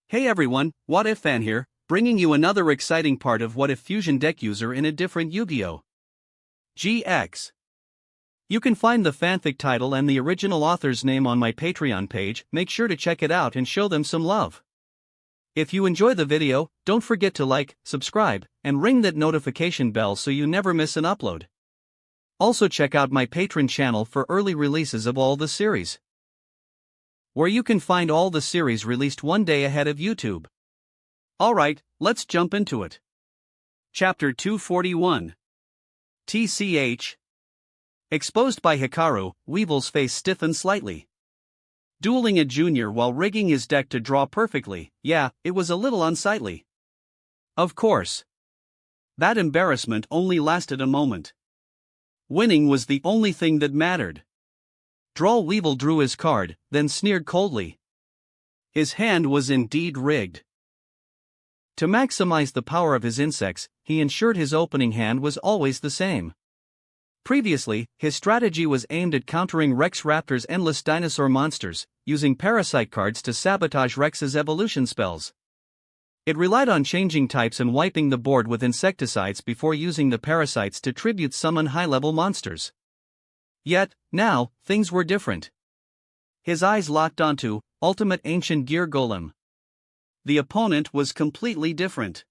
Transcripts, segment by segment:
Hey everyone, What If Fan here, bringing you another exciting part of What If Fusion Deck User in a different Yu-Gi-Oh! GX. You can find the fanfic title and the original author's name on my Patreon page. Make sure to check it out and show them some love. If you enjoy the video, don't forget to like, subscribe, and ring that notification bell so you never miss an upload. Also check out my Patreon channel for early releases of all the series, where you can find all the series released one day ahead of YouTube. Alright, let's jump into it. Chapter 241. TCH. Exposed by Hikaru, Weevil's face stiffened slightly. Dueling a junior while rigging his deck to draw perfectly, yeah, it was a little unsightly. Of course. That embarrassment only lasted a moment. Winning was the only thing that mattered. Droll Weevil drew his card, then sneered coldly. His hand was indeed rigged. To maximize the power of his insects, he ensured his opening hand was always the same. Previously, his strategy was aimed at countering Rex Raptor's endless dinosaur monsters, using parasite cards to sabotage Rex's evolution spells. It relied on changing types and wiping the board with insecticides before using the parasites to tribute summon high-level monsters. Yet, now, things were different. His eyes locked onto Ultimate Ancient Gear Golem. The opponent was completely different.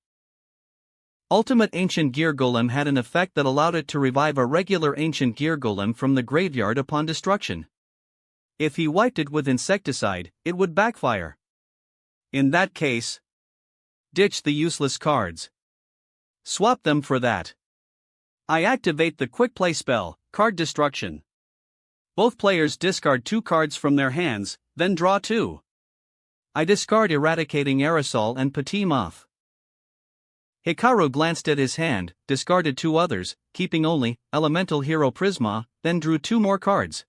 Ultimate Ancient Gear Golem had an effect that allowed it to revive a regular Ancient Gear Golem from the graveyard upon destruction. If he wiped it with insecticide, it would backfire. In that case, ditch the useless cards. Swap them for that. I activate the Quick Play spell, Card Destruction. Both players discard 2 cards from their hands, then draw 2. I discard Eradicating Aerosol and Petit Moth. Hikaru glanced at his hand, discarded 2 others, keeping only Elemental Hero Prisma, then drew 2 more cards.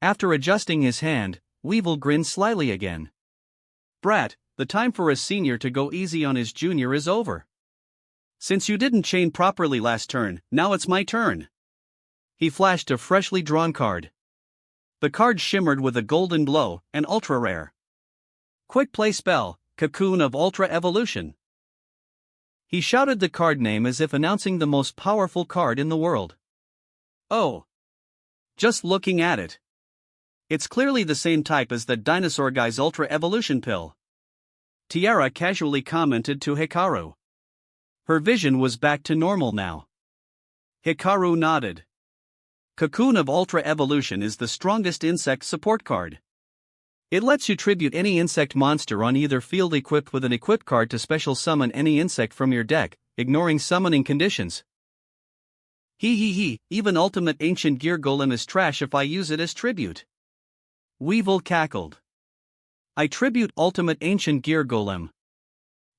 After adjusting his hand, Weevil grinned slyly again. Brat, the time for a senior to go easy on his junior is over. Since you didn't chain properly last turn, now it's my turn. He flashed a freshly drawn card. The card shimmered with a golden glow, an ultra rare. Quick Play spell, Cocoon of Ultra Evolution. He shouted the card name as if announcing the most powerful card in the world. Oh. Just looking at it. It's clearly the same type as the dinosaur guy's Ultra Evolution pill. Tiara casually commented to Hikaru. Her vision was back to normal now. Hikaru nodded. Cocoon of Ultra Evolution is the strongest insect support card. It lets you tribute any insect monster on either field equipped with an equip card to special summon any insect from your deck, ignoring summoning conditions. Even Ultimate Ancient Gear Golem is trash if I use it as tribute. Weevil cackled. I tribute Ultimate Ancient Gear Golem.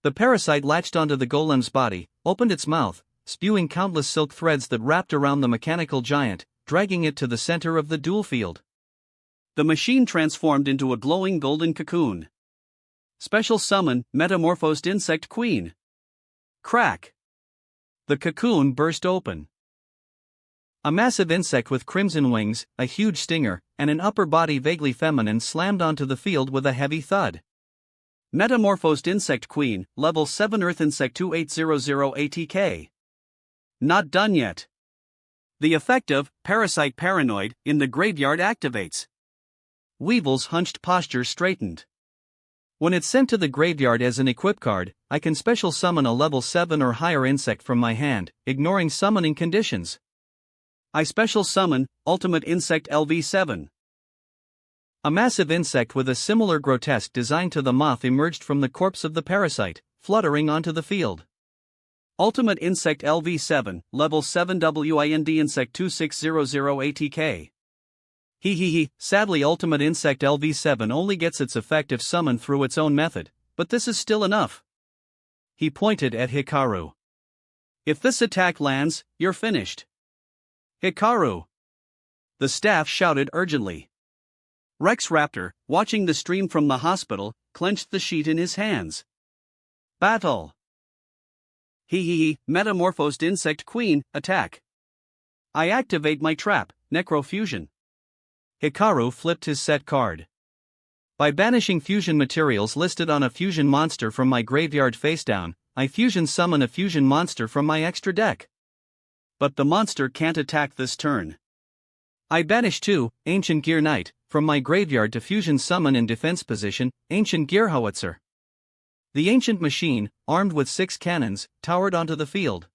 The parasite latched onto the golem's body, opened its mouth, spewing countless silk threads that wrapped around the mechanical giant, dragging it to the center of the duel field. The machine transformed into a glowing golden cocoon. Special summon, Metamorphosed Insect Queen. Crack. The cocoon burst open. A massive insect with crimson wings, a huge stinger, and an upper body vaguely feminine slammed onto the field with a heavy thud. Metamorphosed Insect Queen, Level 7 Earth Insect 2800 ATK. Not done yet. The effect of Parasite Paranoid in the graveyard activates. Weevil's hunched posture straightened. When it's sent to the graveyard as an equip card, I can special summon a level 7 or higher insect from my hand, ignoring summoning conditions. I special summon Ultimate Insect LV7. A massive insect with a similar grotesque design to the moth emerged from the corpse of the parasite, fluttering onto the field. Ultimate Insect LV7, Level 7 WIND Insect 2600 ATK. Sadly Ultimate Insect LV7 only gets its effect if summoned through its own method, but this is still enough. He pointed at Hikaru. If this attack lands, you're finished. Hikaru. The staff shouted urgently. Rex Raptor, watching the stream from the hospital, clenched the sheet in his hands. Battle. Metamorphosed Insect Queen, attack. I activate my trap, Necrofusion. Hikaru flipped his set card. By banishing fusion materials listed on a fusion monster from my graveyard facedown, I fusion summon a fusion monster from my extra deck. But the monster can't attack this turn. I banish 2, Ancient Gear Knight, from my graveyard to fusion summon in defense position, Ancient Gear Howitzer. The ancient machine, armed with 6 cannons, towered onto the field.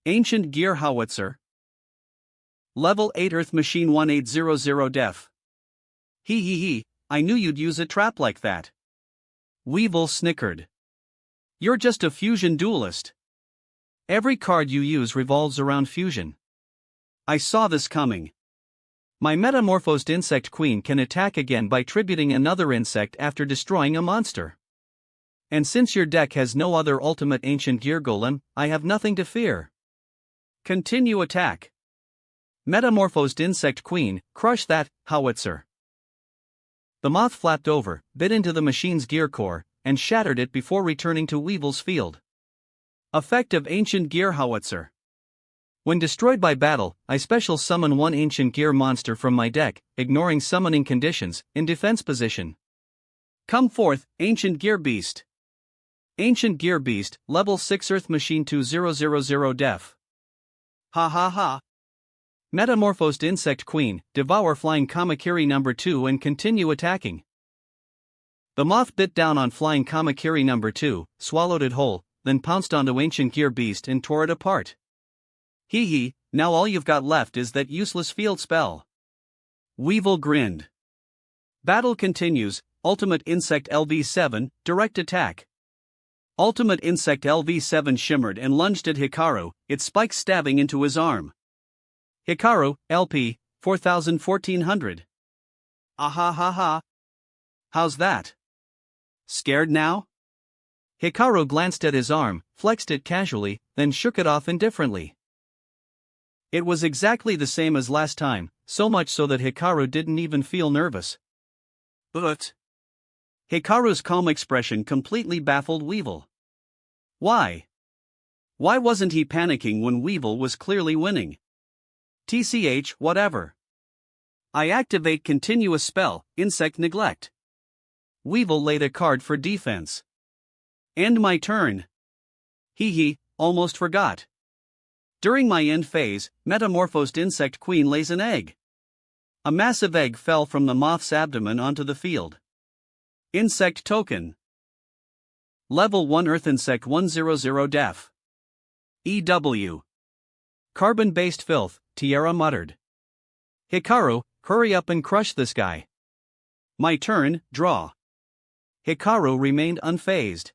Ancient Gear Howitzer. Level 8 Earth Machine 1800 Def. He, I knew you'd use a trap like that. Weevil snickered. You're just a fusion duelist. Every card you use revolves around fusion. I saw this coming. My Metamorphosed Insect Queen can attack again by tributing another insect after destroying a monster. And since your deck has no other ultimate Ancient Gear Golem, I have nothing to fear. Continue attack. Metamorphosed Insect Queen, crush that, Howitzer. The moth flapped over, bit into the machine's gear core, and shattered it before returning to Weevil's field. Effect of Ancient Gear Howitzer. When destroyed by battle, I special summon 1 Ancient Gear monster from my deck, ignoring summoning conditions, in defense position. Come forth, Ancient Gear Beast. Ancient Gear Beast, level 6 Earth Machine 2000 Def. Ha. Metamorphosed Insect Queen, devour Flying Kamakiri number 2 and continue attacking. The moth bit down on Flying Kamakiri number 2, swallowed it whole, then pounced onto Ancient Gear Beast and tore it apart. Hee, now all you've got left is that useless field spell. Weevil grinned. Battle continues, Ultimate Insect LV7, direct attack. Ultimate Insect LV7 shimmered and lunged at Hikaru, its spike stabbing into his arm. Hikaru, LP, 1400. Ha. How's that? Scared now? Hikaru glanced at his arm, flexed it casually, then shook it off indifferently. It was exactly the same as last time, so much so that Hikaru didn't even feel nervous. But Hikaru's calm expression completely baffled Weevil. Why? Why wasn't he panicking when Weevil was clearly winning? TCH, whatever. I activate continuous spell, Insect Neglect. Weevil laid a card for defense. End my turn. Hee, almost forgot. During my end phase, Metamorphosed Insect Queen lays an egg. A massive egg fell from the moth's abdomen onto the field. Insect Token. Level 1 Earth Insect 100 Def. EW. Carbon-based filth, Tiara muttered. Hikaru, hurry up and crush this guy. My turn, draw. Hikaru remained unfazed.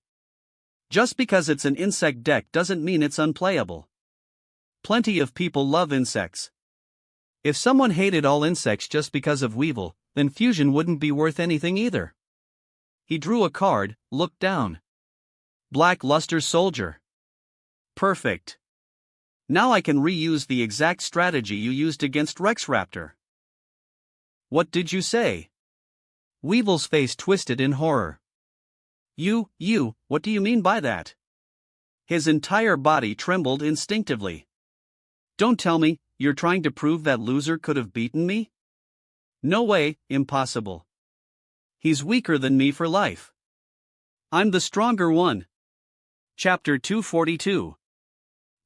Just because it's an insect deck doesn't mean it's unplayable. Plenty of people love insects. If someone hated all insects just because of Weevil, then fusion wouldn't be worth anything either. He drew a card, looked down. Black Luster Soldier. Perfect. Now I can reuse the exact strategy you used against Rexraptor. What did you say? Weevil's face twisted in horror. You, what do you mean by that? His entire body trembled instinctively. Don't tell me, you're trying to prove that loser could have beaten me? No way, impossible. He's weaker than me for life. I'm the stronger one. Chapter 242.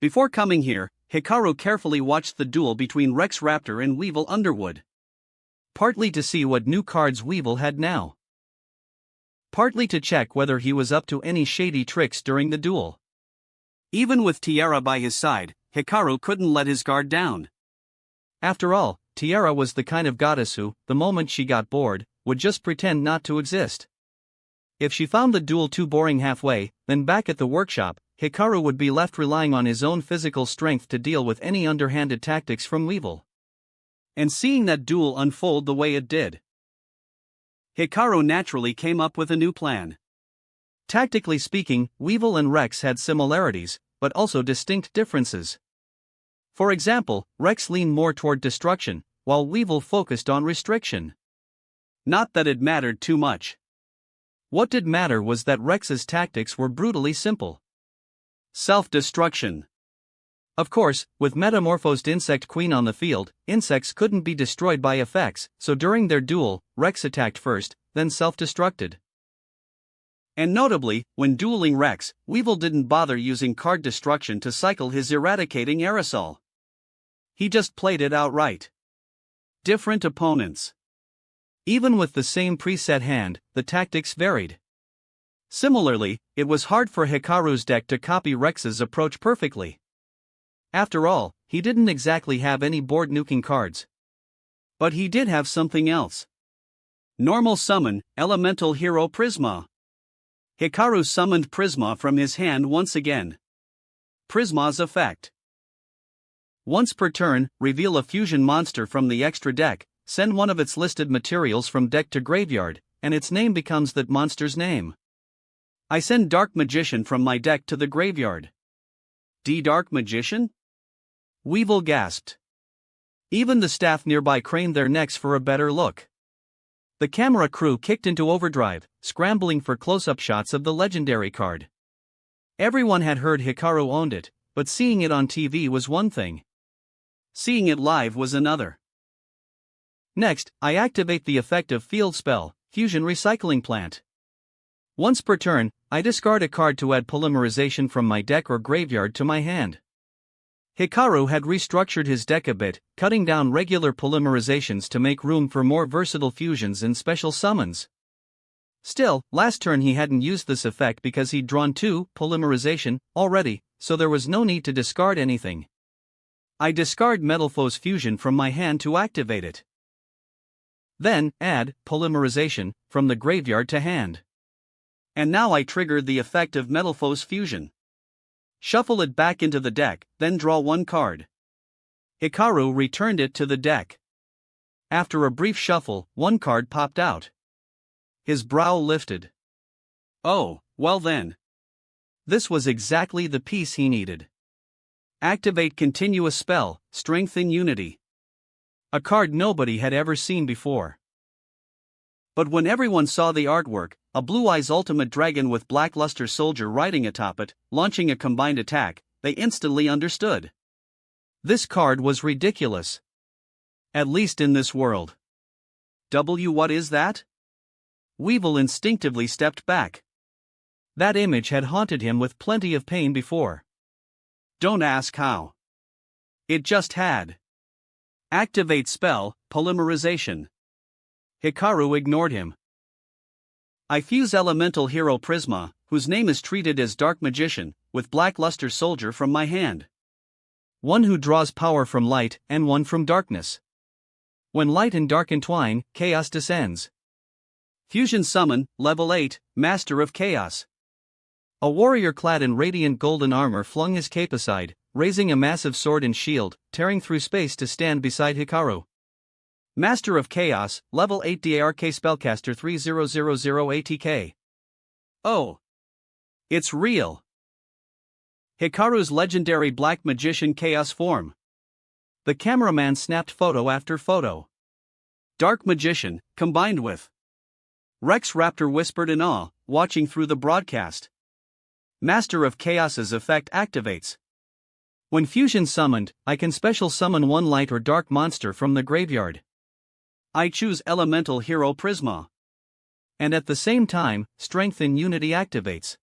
Before coming here, Hikaru carefully watched the duel between Rexraptor and Weevil Underwood. Partly to see what new cards Weevil had now. Partly to check whether he was up to any shady tricks during the duel. Even with Tiara by his side, Hikaru couldn't let his guard down. After all, Tiara was the kind of goddess who, the moment she got bored, would just pretend not to exist. If she found the duel too boring halfway, then back at the workshop, Hikaru would be left relying on his own physical strength to deal with any underhanded tactics from Weevil. And seeing that duel unfold the way it did, Hikaru naturally came up with a new plan. Tactically speaking, Weevil and Rex had similarities, but also distinct differences. For example, Rex leaned more toward destruction, while Weevil focused on restriction. Not that it mattered too much. What did matter was that Rex's tactics were brutally simple. Self-destruction. Of course, with Metamorphosed Insect Queen on the field, insects couldn't be destroyed by effects, so during their duel, Rex attacked first, then self-destructed. And notably, when dueling Rex, Weevil didn't bother using card destruction to cycle his eradicating aerosol. He just played it outright. Different opponents. Even with the same preset hand, the tactics varied. Similarly, it was hard for Hikaru's deck to copy Rex's approach perfectly. After all, he didn't exactly have any board nuking cards. But he did have something else. Normal summon, Elemental Hero Prisma. Hikaru summoned Prisma from his hand once again. Prisma's effect. Once per turn, reveal a fusion monster from the extra deck, send one of its listed materials from deck to graveyard, and its name becomes that monster's name. I send Dark Magician from my deck to the graveyard. Dark Magician? Weevil gasped. Even the staff nearby craned their necks for a better look. The camera crew kicked into overdrive, scrambling for close-up shots of the legendary card. Everyone had heard Hikaru owned it, but seeing it on TV was one thing. Seeing it live was another. Next, I activate the effective field spell, Fusion Recycling Plant. Once per turn, I discard a card to add polymerization from my deck or graveyard to my hand. Hikaru had restructured his deck a bit, cutting down regular polymerizations to make room for more versatile fusions and special summons. Still, last turn he hadn't used this effect because he'd drawn 2 polymerization already, so there was no need to discard anything. I discard Metalfoes Fusion from my hand to activate it. Then, add polymerization from the graveyard to hand. And now I triggered the effect of Metalfoes Fusion. Shuffle it back into the deck, then draw 1 card. Hikaru returned it to the deck. After a brief shuffle, 1 card popped out. His brow lifted. Oh, well then. This was exactly the piece he needed. Activate continuous spell, Strengthen Unity. A card nobody had ever seen before. But when everyone saw the artwork, a Blue Eyes Ultimate Dragon with Black Luster Soldier riding atop it, launching a combined attack, they instantly understood. This card was ridiculous. At least in this world. What is that? Weevil instinctively stepped back. That image had haunted him with plenty of pain before. Don't ask how. It just had. Activate spell, Polymerization. Hikaru ignored him. I fuse Elemental Hero Prisma, whose name is treated as Dark Magician, with Black Luster Soldier from my hand. One who draws power from light and one from darkness. When light and dark entwine, chaos descends. Fusion Summon, Level 8, Master of Chaos. A warrior clad in radiant golden armor flung his cape aside, raising a massive sword and shield, tearing through space to stand beside Hikaru. Master of Chaos, Level 8 DARK Spellcaster 3000 ATK. Oh. It's real. Hikaru's legendary Black Magician Chaos form. The cameraman snapped photo after photo. Dark Magician, combined with Rex Raptor whispered in awe, watching through the broadcast. Master of Chaos's effect activates. When fusion summoned, I can special summon 1 light or dark monster from the graveyard. I choose Elemental Hero Prisma. And at the same time, Strengthen Unity activates.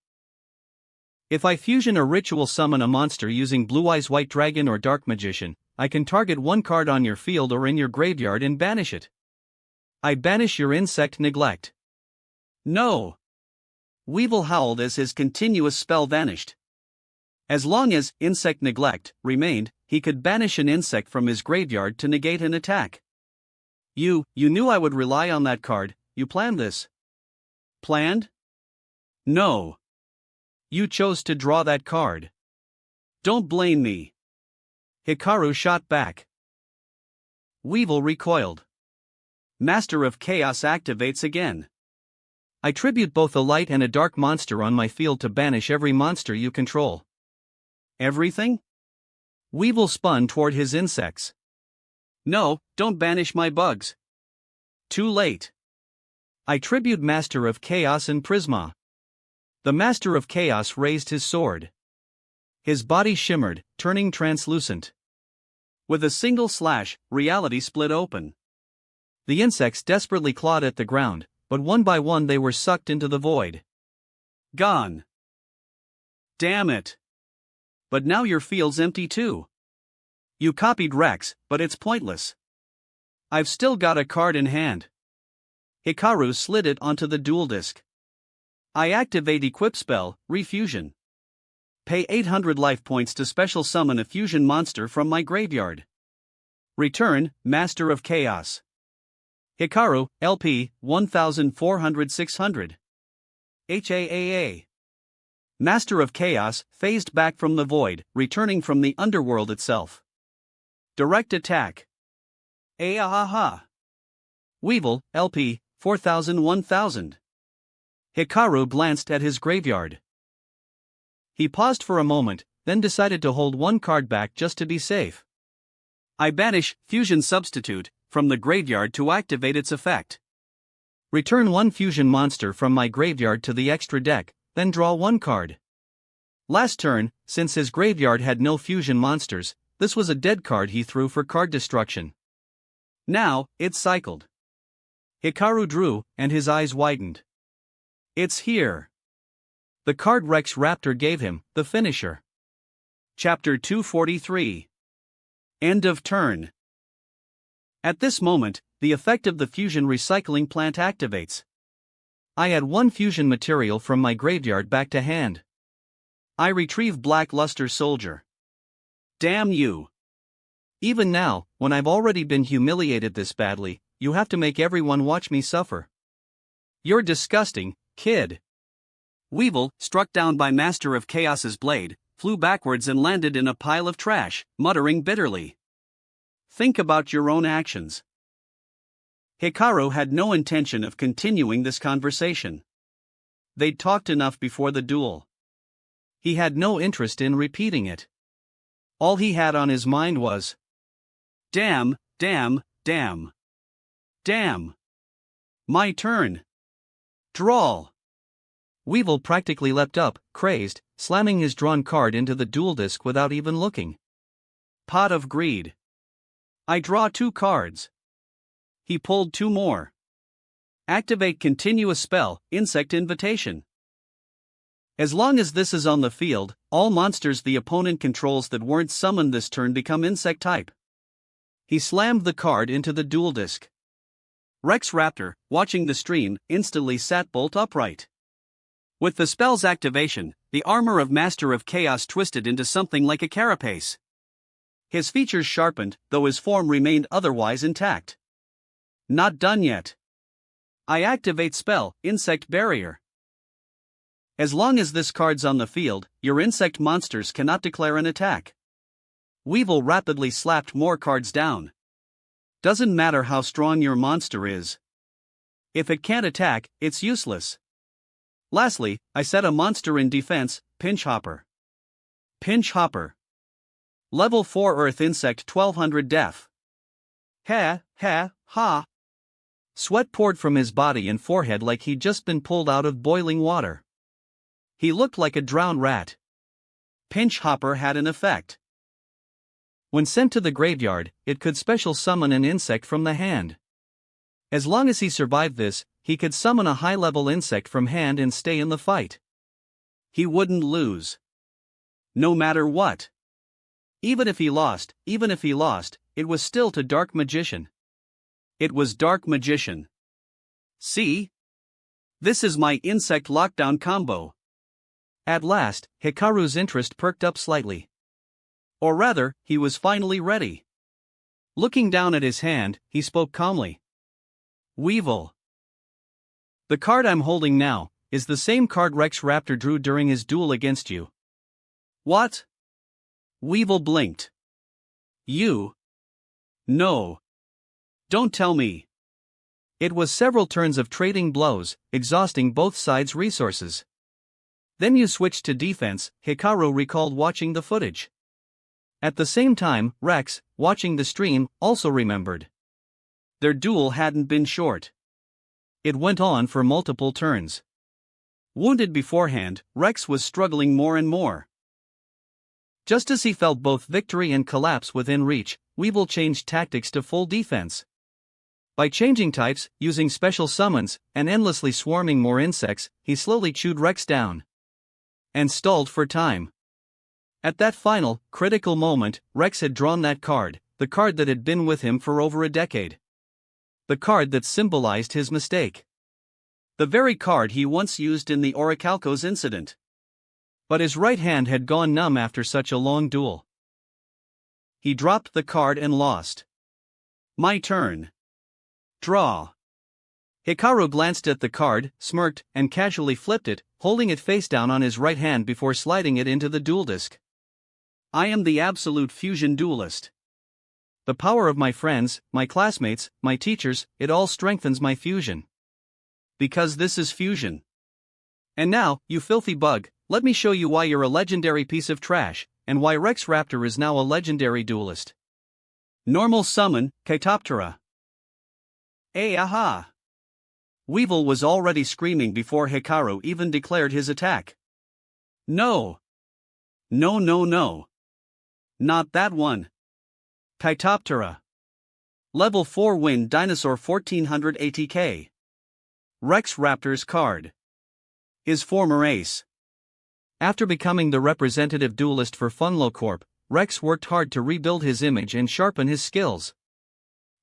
If I fusion or ritual summon a monster using Blue Eyes White Dragon or Dark Magician, I can target 1 card on your field or in your graveyard and banish it. I banish your Insect Neglect. No! Weevil howled as his continuous spell vanished. As long as Insect Neglect remained, he could banish an insect from his graveyard to negate an attack. You knew I would rely on that card, you planned this. Planned? No. You chose to draw that card. Don't blame me. Hikaru shot back. Weevil recoiled. Master of Chaos activates again. I tribute both a light and a dark monster on my field to banish every monster you control. Everything? Weevil spun toward his insects. No, don't banish my bugs. Too late. I tribute Master of Chaos and Prisma. The Master of Chaos raised his sword. His body shimmered, turning translucent. With a single slash, reality split open. The insects desperately clawed at the ground, but one by one they were sucked into the void. Gone. Damn it. But now your field's empty too. You copied Rex, but it's pointless. I've still got a card in hand. Hikaru slid it onto the dual disk. I activate Equip Spell, Refusion. Pay 800 life points to special summon a fusion monster from my graveyard. Return, Master of Chaos. Hikaru, LP, 1400-600. HAAA. Master of Chaos, phased back from the void, returning from the underworld itself. Direct attack. Aahaha. Weevil, LP, 4000-1000. Hikaru glanced at his graveyard. He paused for a moment, then decided to hold one card back just to be safe. I banish Fusion Substitute from the graveyard to activate its effect. Return one fusion monster from my graveyard to the extra deck, then draw one card. Last turn, since his graveyard had no fusion monsters, this was a dead card he threw for card destruction. Now, it's cycled. Hikaru drew, and his eyes widened. It's here. The card Rex Raptor gave him, the finisher. Chapter 243. End of turn. At this moment, the effect of the fusion recycling plant activates. I add one fusion material from my graveyard back to hand. I retrieve Black Luster Soldier. Damn you. Even now, when I've already been humiliated this badly, you have to make everyone watch me suffer. You're disgusting, kid. Weevil, struck down by Master of Chaos's blade, flew backwards and landed in a pile of trash, muttering bitterly. Think about your own actions. Hikaru had no intention of continuing this conversation. They'd talked enough before the duel. He had no interest in repeating it. All he had on his mind was, damn, damn, damn. Damn. My turn. Draw. Weevil practically leapt up, crazed, slamming his drawn card into the dual disk without even looking. Pot of Greed. I draw 2 cards. He pulled 2 more. Activate continuous spell, Insect Invitation. As long as this is on the field, all monsters the opponent controls that weren't summoned this turn become insect type. He slammed the card into the dual disk. Rex Raptor, watching the stream, instantly sat bolt upright. With the spell's activation, the armor of Master of Chaos twisted into something like a carapace. His features sharpened, though his form remained otherwise intact. Not done yet. I activate spell, Insect Barrier. As long as this card's on the field, your insect monsters cannot declare an attack. Weevil rapidly slapped more cards down. Doesn't matter how strong your monster is. If it can't attack, it's useless. Lastly, I set a monster in defense, Pinch Hopper. Pinch Hopper. Level 4 Earth Insect 1200 Def. Ha, ha, ha. Sweat poured from his body and forehead like he'd just been pulled out of boiling water. He looked like a drowned rat. Pinch Hopper had an effect. When sent to the graveyard, it could special summon an insect from the hand. As long as he survived this, he could summon a high-level insect from hand and stay in the fight. He wouldn't lose. No matter what. Even if he lost, it was still to Dark Magician. It was Dark Magician. See? This is my insect lockdown combo. At last, Hikaru's interest perked up slightly. Or rather, he was finally ready. Looking down at his hand, he spoke calmly. Weevil. The card I'm holding now is the same card Rex Raptor drew during his duel against you. What? Weevil blinked. You? No. Don't tell me. It was several turns of trading blows, exhausting both sides' resources. Then you switched to defense, Hikaru recalled watching the footage. At the same time, Rex, watching the stream, also remembered. Their duel hadn't been short. It went on for multiple turns. Wounded beforehand, Rex was struggling more and more. Just as he felt both victory and collapse within reach, Weevil changed tactics to full defense. By changing types, using special summons, and endlessly swarming more insects, he slowly chewed Rex down. And stalled for time. At that final, critical moment, Rex had drawn that card, the card that had been with him for over a decade. The card that symbolized his mistake. The very card he once used in the Orichalcos incident. But his right hand had gone numb after such a long duel. He dropped the card and lost. My turn. Draw. Hikaru glanced at the card, smirked, and casually flipped it, holding it face down on his right hand before sliding it into the duel disk. I am the absolute fusion duelist. The power of my friends, my classmates, my teachers, it all strengthens my fusion. Because this is fusion. And now, you filthy bug, let me show you why you're a legendary piece of trash, and why Rex Raptor is now a legendary duelist. Normal summon, Chaetoptera. Aha! Weevil was already screaming before Hikaru even declared his attack. No! No, no, no! Not that one! Chaetoptera. Level 4 Wind Dinosaur 1400 ATK. Rex Raptor's card. His former ace. After becoming the representative duelist for Funlo Corp, Rex worked hard to rebuild his image and sharpen his skills.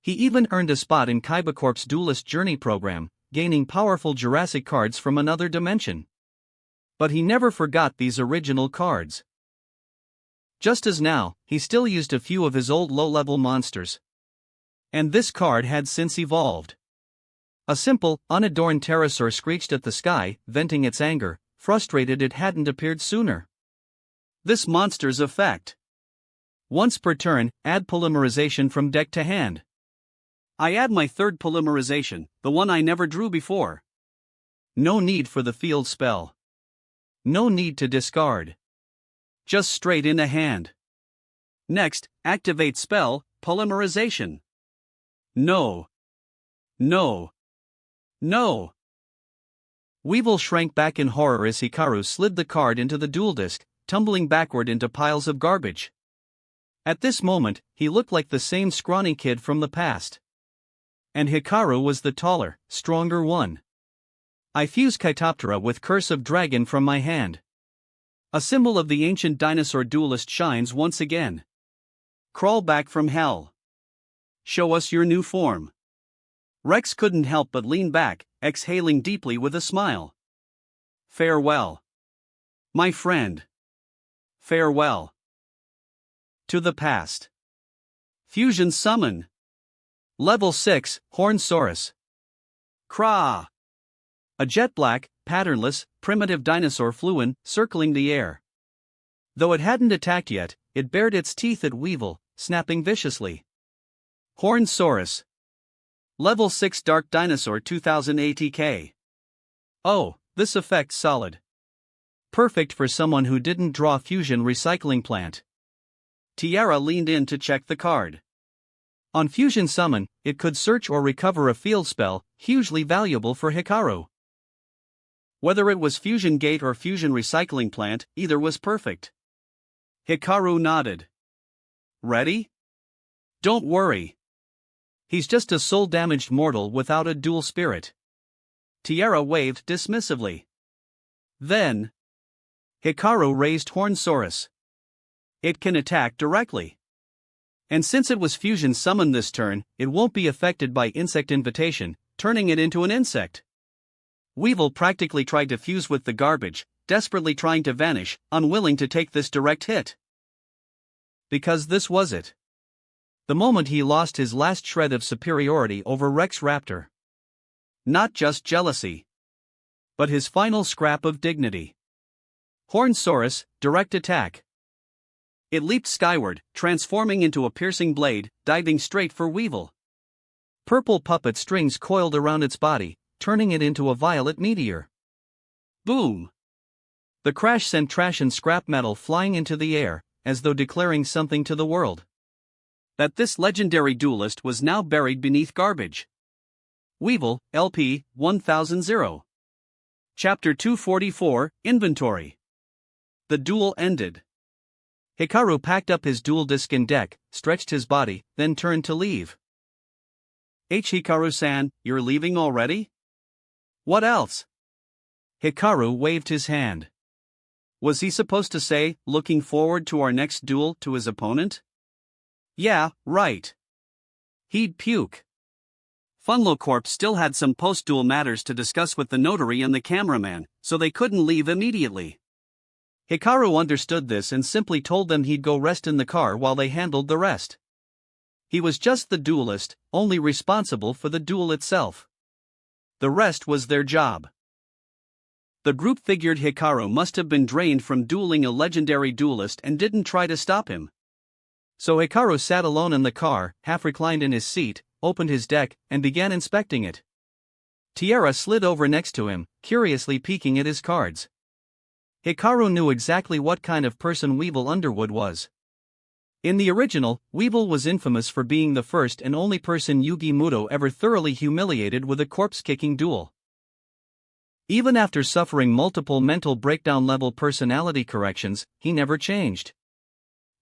He even earned a spot in Kaiba Corp's Duelist Journey program, gaining powerful Jurassic cards from another dimension. But he never forgot these original cards. Just as now, he still used a few of his old low-level monsters. And this card had since evolved. A simple, unadorned pterosaur screeched at the sky, venting its anger, frustrated it hadn't appeared sooner. This monster's effect. Once per turn, add polymerization from deck to hand. I add my third polymerization, the one I never drew before. No need for the field spell. No need to discard. Just straight in the hand. Next, activate spell, polymerization. No. No. No. Weevil shrank back in horror as Hikaru slid the card into the duel disk, tumbling backward into piles of garbage. At this moment, he looked like the same scrawny kid from the past. And Hikaru was the taller, stronger one. I fuse Chaetoptera with Curse of Dragon from my hand. A symbol of the ancient dinosaur duelist shines once again. Crawl back from hell. Show us your new form. Rex couldn't help but lean back, exhaling deeply with a smile. Farewell. My friend. Farewell. To the past. Fusion Summon. Level 6, Hornsaurus. Kraa. A jet-black, patternless, primitive dinosaur flew in, circling the air. Though it hadn't attacked yet, it bared its teeth at Weevil, snapping viciously. Hornsaurus. Level 6 Dark Dinosaur 2000 ATK. Oh, this effect's solid. Perfect for someone who didn't draw Fusion Recycling Plant. Tiara leaned in to check the card. On Fusion Summon, it could search or recover a field spell, hugely valuable for Hikaru. Whether it was Fusion Gate or Fusion Recycling Plant, either was perfect. Hikaru nodded. Ready? Don't worry. He's just a soul-damaged mortal without a dual spirit. Tiara waved dismissively. Then, Hikaru raised Hornsaurus. It can attack directly. And since it was Fusion Summoned this turn, it won't be affected by Insect Invitation, turning it into an insect. Weevil practically tried to fuse with the garbage, desperately trying to vanish, unwilling to take this direct hit. Because this was it. The moment he lost his last shred of superiority over Rex Raptor. Not just jealousy, but his final scrap of dignity. Hornsaurus, direct attack. It leaped skyward, transforming into a piercing blade, diving straight for Weevil. Purple puppet strings coiled around its body, turning it into a violet meteor. Boom! The crash sent trash and scrap metal flying into the air, as though declaring something to the world. That this legendary duelist was now buried beneath garbage. Weevil, LP, 1000. Chapter 244, Inventory. The duel ended. Hikaru packed up his dual disc and deck, stretched his body, then turned to leave. Hikaru-san, you're leaving already? What else? Hikaru waved his hand. Was he supposed to say, looking forward to our next duel, to his opponent? Yeah, right. He'd puke. Funlo Corp still had some post-duel matters to discuss with the notary and the cameraman, so they couldn't leave immediately. Hikaru understood this and simply told them he'd go rest in the car while they handled the rest. He was just the duelist, only responsible for the duel itself. The rest was their job. The group figured Hikaru must have been drained from dueling a legendary duelist and didn't try to stop him. So Hikaru sat alone in the car, half reclined in his seat, opened his deck, and began inspecting it. Tiara slid over next to him, curiously peeking at his cards. Hikaru knew exactly what kind of person Weevil Underwood was. In the original, Weevil was infamous for being the first and only person Yugi Muto ever thoroughly humiliated with a corpse-kicking duel. Even after suffering multiple mental breakdown-level personality corrections, he never changed.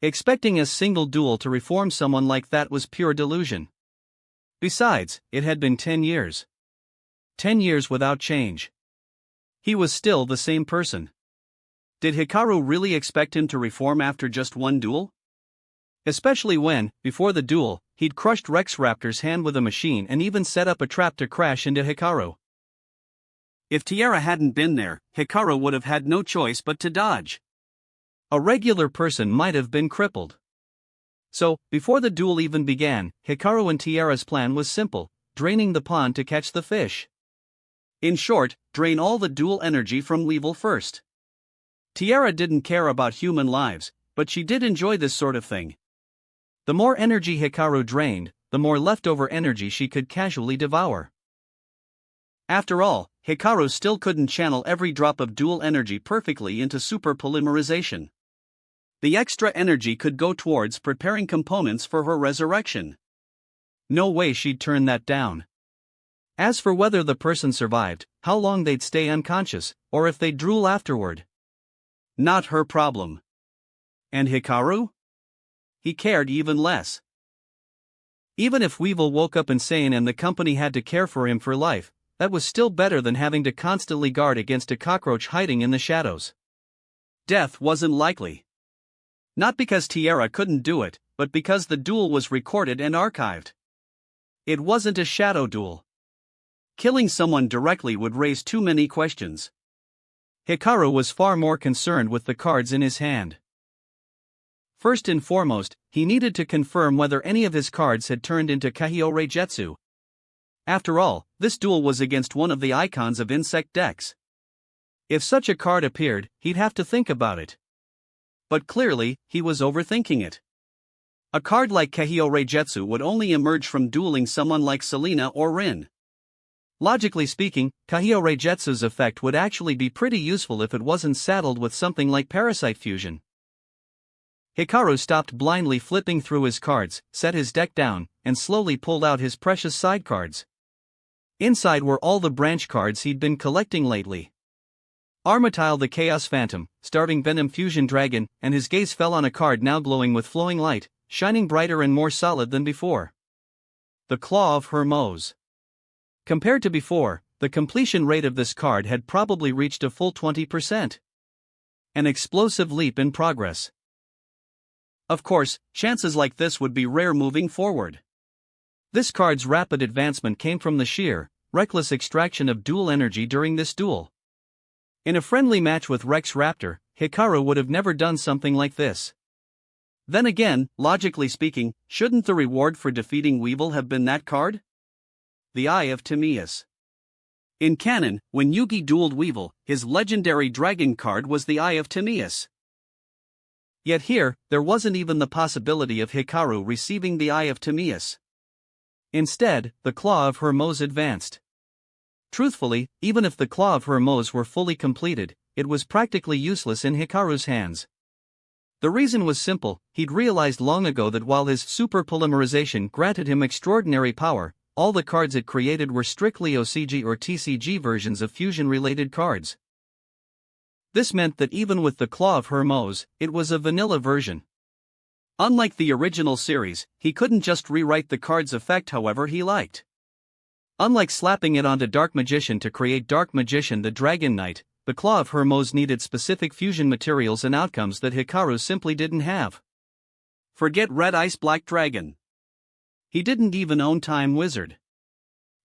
Expecting a single duel to reform someone like that was pure delusion. Besides, it had been 10 years. 10 years without change. He was still the same person. Did Hikaru really expect him to reform after just one duel? Especially when, before the duel, he'd crushed Rex Raptor's hand with a machine and even set up a trap to crash into Hikaru. If Tiara hadn't been there, Hikaru would have had no choice but to dodge. A regular person might have been crippled. So, before the duel even began, Hikaru and Tiara's plan was simple: draining the pond to catch the fish. In short, drain all the duel energy from Weevil first. Tiara didn't care about human lives, but she did enjoy this sort of thing. The more energy Hikaru drained, the more leftover energy she could casually devour. After all, Hikaru still couldn't channel every drop of dual energy perfectly into super polymerization. The extra energy could go towards preparing components for her resurrection. No way she'd turn that down. As for whether the person survived, how long they'd stay unconscious, or if they'd drool afterward, not her problem. And Hikaru? He cared even less. Even if Weevil woke up insane and the company had to care for him for life, that was still better than having to constantly guard against a cockroach hiding in the shadows. Death wasn't likely. Not because Tiara couldn't do it, but because the duel was recorded and archived. It wasn't a shadow duel. Killing someone directly would raise too many questions. Hikaru was far more concerned with the cards in his hand. First and foremost, he needed to confirm whether any of his cards had turned into Kahio Reijetsu. After all, this duel was against one of the icons of insect decks. If such a card appeared, he'd have to think about it. But clearly, he was overthinking it. A card like Kahio Reijetsu would only emerge from dueling someone like Selena or Rin. Logically speaking, Kahio Reijetsu's effect would actually be pretty useful if it wasn't saddled with something like Parasite Fusion. Hikaru stopped blindly flipping through his cards, set his deck down, and slowly pulled out his precious side cards. Inside were all the branch cards he'd been collecting lately. Armatile the Chaos Phantom, Starving Venom Fusion Dragon, and his gaze fell on a card now glowing with flowing light, shining brighter and more solid than before. The Claw of Hermose. Compared to before, the completion rate of this card had probably reached a full 20%. An explosive leap in progress. Of course, chances like this would be rare moving forward. This card's rapid advancement came from the sheer, reckless extraction of dual energy during this duel. In a friendly match with Rex Raptor, Hikaru would have never done something like this. Then again, logically speaking, shouldn't the reward for defeating Weevil have been that card? The Eye of Timaeus. In canon, when Yugi dueled Weevil, his legendary dragon card was the Eye of Timaeus. Yet here, there wasn't even the possibility of Hikaru receiving the Eye of Timaeus. Instead, the Claw of Hermose advanced. Truthfully, even if the Claw of Hermose were fully completed, it was practically useless in Hikaru's hands. The reason was simple: he'd realized long ago that while his super polymerization granted him extraordinary power, all the cards it created were strictly OCG or TCG versions of fusion-related cards. This meant that even with the Claw of Hermose, it was a vanilla version. Unlike the original series, he couldn't just rewrite the card's effect however he liked. Unlike slapping it onto Dark Magician to create Dark Magician the Dragon Knight, the Claw of Hermos needed specific fusion materials and outcomes that Hikaru simply didn't have. Forget Red Ice Black Dragon. He didn't even own Time Wizard.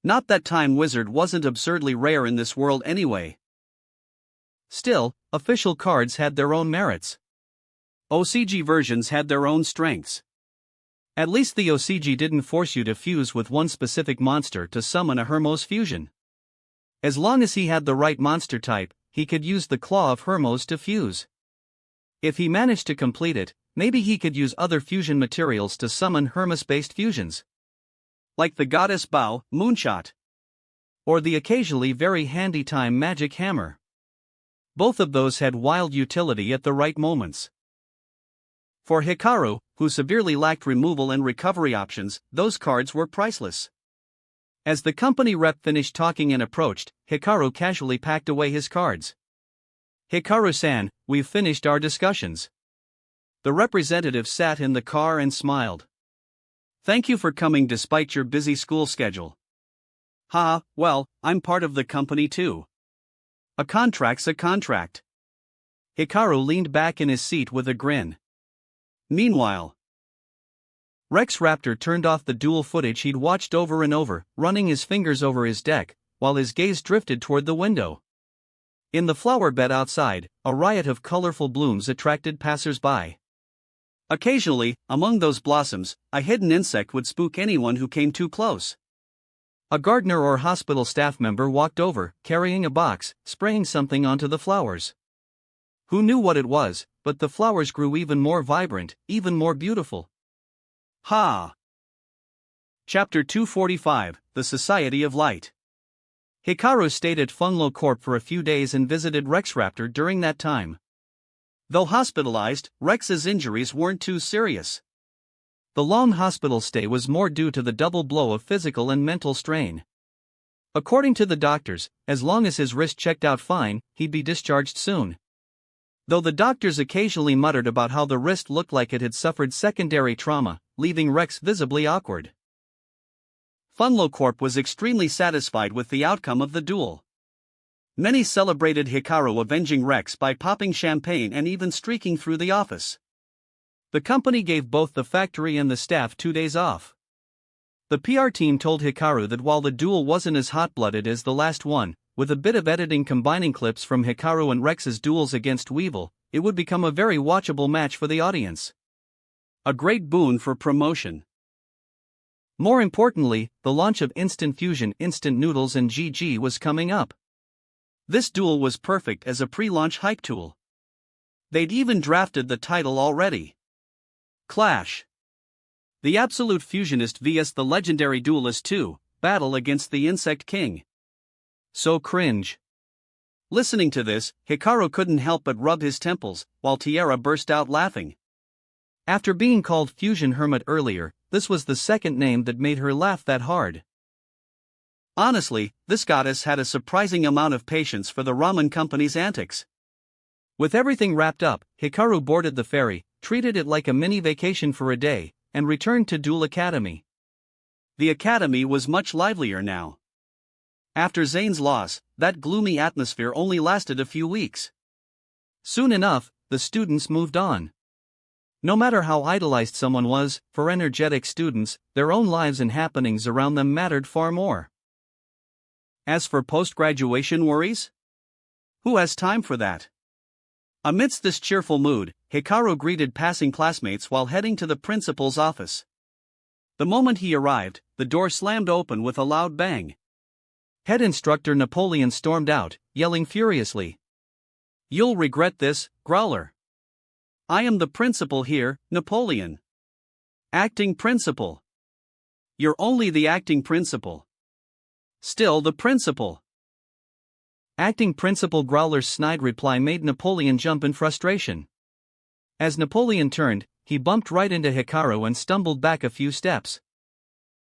Not that Time Wizard wasn't absurdly rare in this world anyway. Still, official cards had their own merits. OCG versions had their own strengths. At least the OCG didn't force you to fuse with one specific monster to summon a Hermos fusion. As long as he had the right monster type, he could use the Claw of Hermos to fuse. If he managed to complete it, maybe he could use other fusion materials to summon Hermos-based fusions. Like the Goddess Bow, Moonshot. Or the occasionally very handy Time Magic Hammer. Both of those had wild utility at the right moments. For Hikaru, who severely lacked removal and recovery options, those cards were priceless. As the company rep finished talking and approached, Hikaru casually packed away his cards. "Hikaru-san, we've finished our discussions." The representative sat in the car and smiled. "Thank you for coming despite your busy school schedule." "Ha, well, I'm part of the company too. A contract's a contract." Hikaru leaned back in his seat with a grin. Meanwhile, Rex Raptor turned off the duel footage he'd watched over and over, running his fingers over his deck, while his gaze drifted toward the window. In the flower bed outside, a riot of colorful blooms attracted passers-by. Occasionally, among those blossoms, a hidden insect would spook anyone who came too close. A gardener or hospital staff member walked over, carrying a box, spraying something onto the flowers. Who knew what it was, but the flowers grew even more vibrant, even more beautiful. Ha! Chapter 245, The Society of Light. Hikaru stayed at Funglo Corp for a few days and visited Rex Raptor during that time. Though hospitalized, Rex's injuries weren't too serious. The long hospital stay was more due to the double blow of physical and mental strain. According to the doctors, as long as his wrist checked out fine, he'd be discharged soon. Though the doctors occasionally muttered about how the wrist looked like it had suffered secondary trauma, leaving Rex visibly awkward. Funglo Corp was extremely satisfied with the outcome of the duel. Many celebrated Hikaru avenging Rex by popping champagne and even streaking through the office. The company gave both the factory and the staff 2 days off. The PR team told Hikaru that while the duel wasn't as hot-blooded as the last one, with a bit of editing combining clips from Hikaru and Rex's duels against Weevil, it would become a very watchable match for the audience. A great boon for promotion. More importantly, the launch of Instant Fusion Instant Noodles and GG was coming up. This duel was perfect as a pre-launch hype tool. They'd even drafted the title already. Clash. The Absolute Fusionist vs the Legendary Duelist 2, battle against the Insect King. So cringe. Listening to this, Hikaru couldn't help but rub his temples, while Tiara burst out laughing. After being called Fusion Hermit earlier, this was the second name that made her laugh that hard. Honestly, this goddess had a surprising amount of patience for the ramen company's antics. With everything wrapped up, Hikaru boarded the ferry, treated it like a mini vacation for a day, and returned to Duel Academy. The academy was much livelier now. After Zane's loss, that gloomy atmosphere only lasted a few weeks. Soon enough, the students moved on. No matter how idolized someone was, for energetic students, their own lives and happenings around them mattered far more. As for post-graduation worries? Who has time for that? Amidst this cheerful mood, Hikaru greeted passing classmates while heading to the principal's office. The moment he arrived, the door slammed open with a loud bang. Head instructor Napoleon stormed out, yelling furiously. "You'll regret this, Growler. I am the principal here, Napoleon. Acting principal. You're only the acting principal. Still the principal." Acting principal Growler's snide reply made Napoleon jump in frustration. As Napoleon turned, he bumped right into Hikaru and stumbled back a few steps.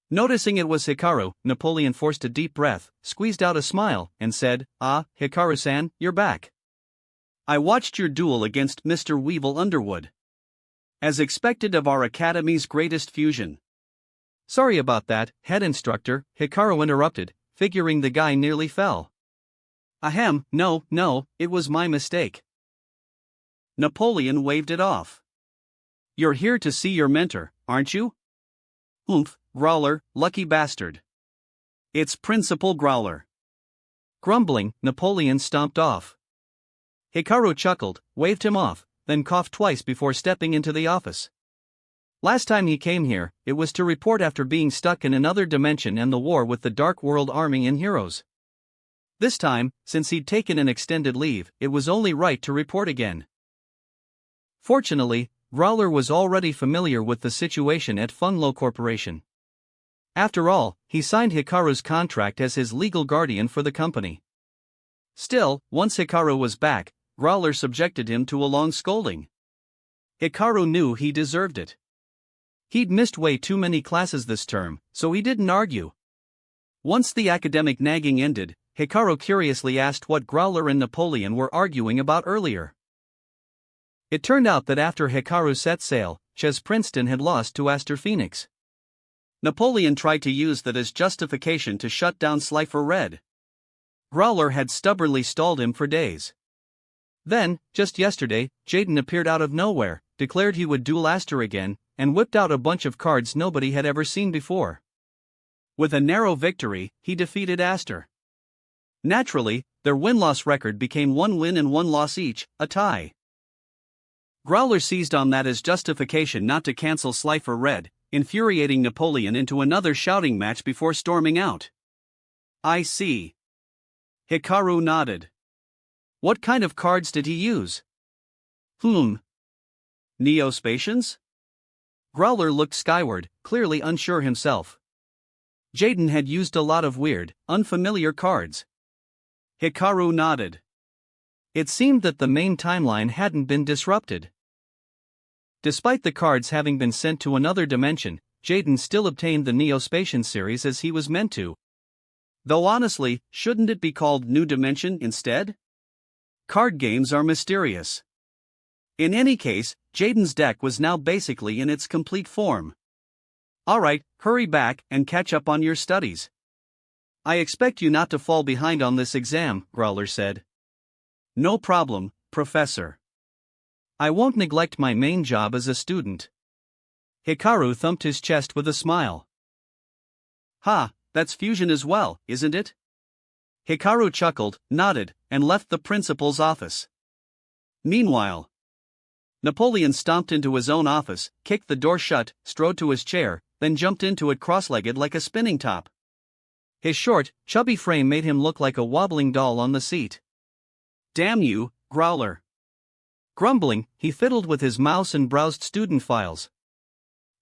Noticing it was Hikaru, Napoleon forced a deep breath, squeezed out a smile, and said, "Ah, Hikaru-san, you're back. I watched your duel against Mr. Weevil Underwood. As expected of our academy's greatest fusion." "Sorry about that, head instructor," Hikaru interrupted, figuring the guy nearly fell. Ahem, no, it was my mistake. Napoleon waved it off. You're here to see your mentor, aren't you? Oomph, Growler, lucky bastard. It's Principal Growler. Grumbling, Napoleon stomped off. Hikaru chuckled, waved him off, then coughed twice before stepping into the office. Last time he came here, it was to report after being stuck in another dimension and the war with the Dark World Army and heroes. This time, since he'd taken an extended leave, it was only right to report again. Fortunately, Growler was already familiar with the situation at Funglo Corporation. After all, he signed Hikaru's contract as his legal guardian for the company. Still, once Hikaru was back, Growler subjected him to a long scolding. Hikaru knew he deserved it. He'd missed way too many classes this term, so he didn't argue. Once the academic nagging ended, Hikaru curiously asked what Growler and Napoleon were arguing about earlier. It turned out that after Hikaru set sail, Ches Princeton had lost to Aster Phoenix. Napoleon tried to use that as justification to shut down Slifer Red. Growler had stubbornly stalled him for days. Then, just yesterday, Jaden appeared out of nowhere, declared he would duel Aster again, and whipped out a bunch of cards nobody had ever seen before. With a narrow victory, he defeated Aster. Naturally, their win-loss record became 1 win and 1 loss each, a tie. Growler seized on that as justification not to cancel Slifer Red, infuriating Napoleon into another shouting match before storming out. I see. Hikaru nodded. What kind of cards did he use? Neospatians? Growler looked skyward, clearly unsure himself. Jaden had used a lot of weird, unfamiliar cards. Hikaru nodded. It seemed that the main timeline hadn't been disrupted. Despite the cards having been sent to another dimension, Jaden still obtained the Neospatian series as he was meant to. Though honestly, shouldn't it be called New Dimension instead? Card games are mysterious. In any case, Jaden's deck was now basically in its complete form. Alright, hurry back and catch up on your studies. I expect you not to fall behind on this exam, Growler said. No problem, Professor. I won't neglect my main job as a student. Hikaru thumped his chest with a smile. Ha, that's fusion as well, isn't it? Hikaru chuckled, nodded, and left the principal's office. Meanwhile, Napoleon stomped into his own office, kicked the door shut, strode to his chair, then jumped into it cross-legged like a spinning top. His short, chubby frame made him look like a wobbling doll on the seat. Damn you, Growler. Grumbling, he fiddled with his mouse and browsed student files.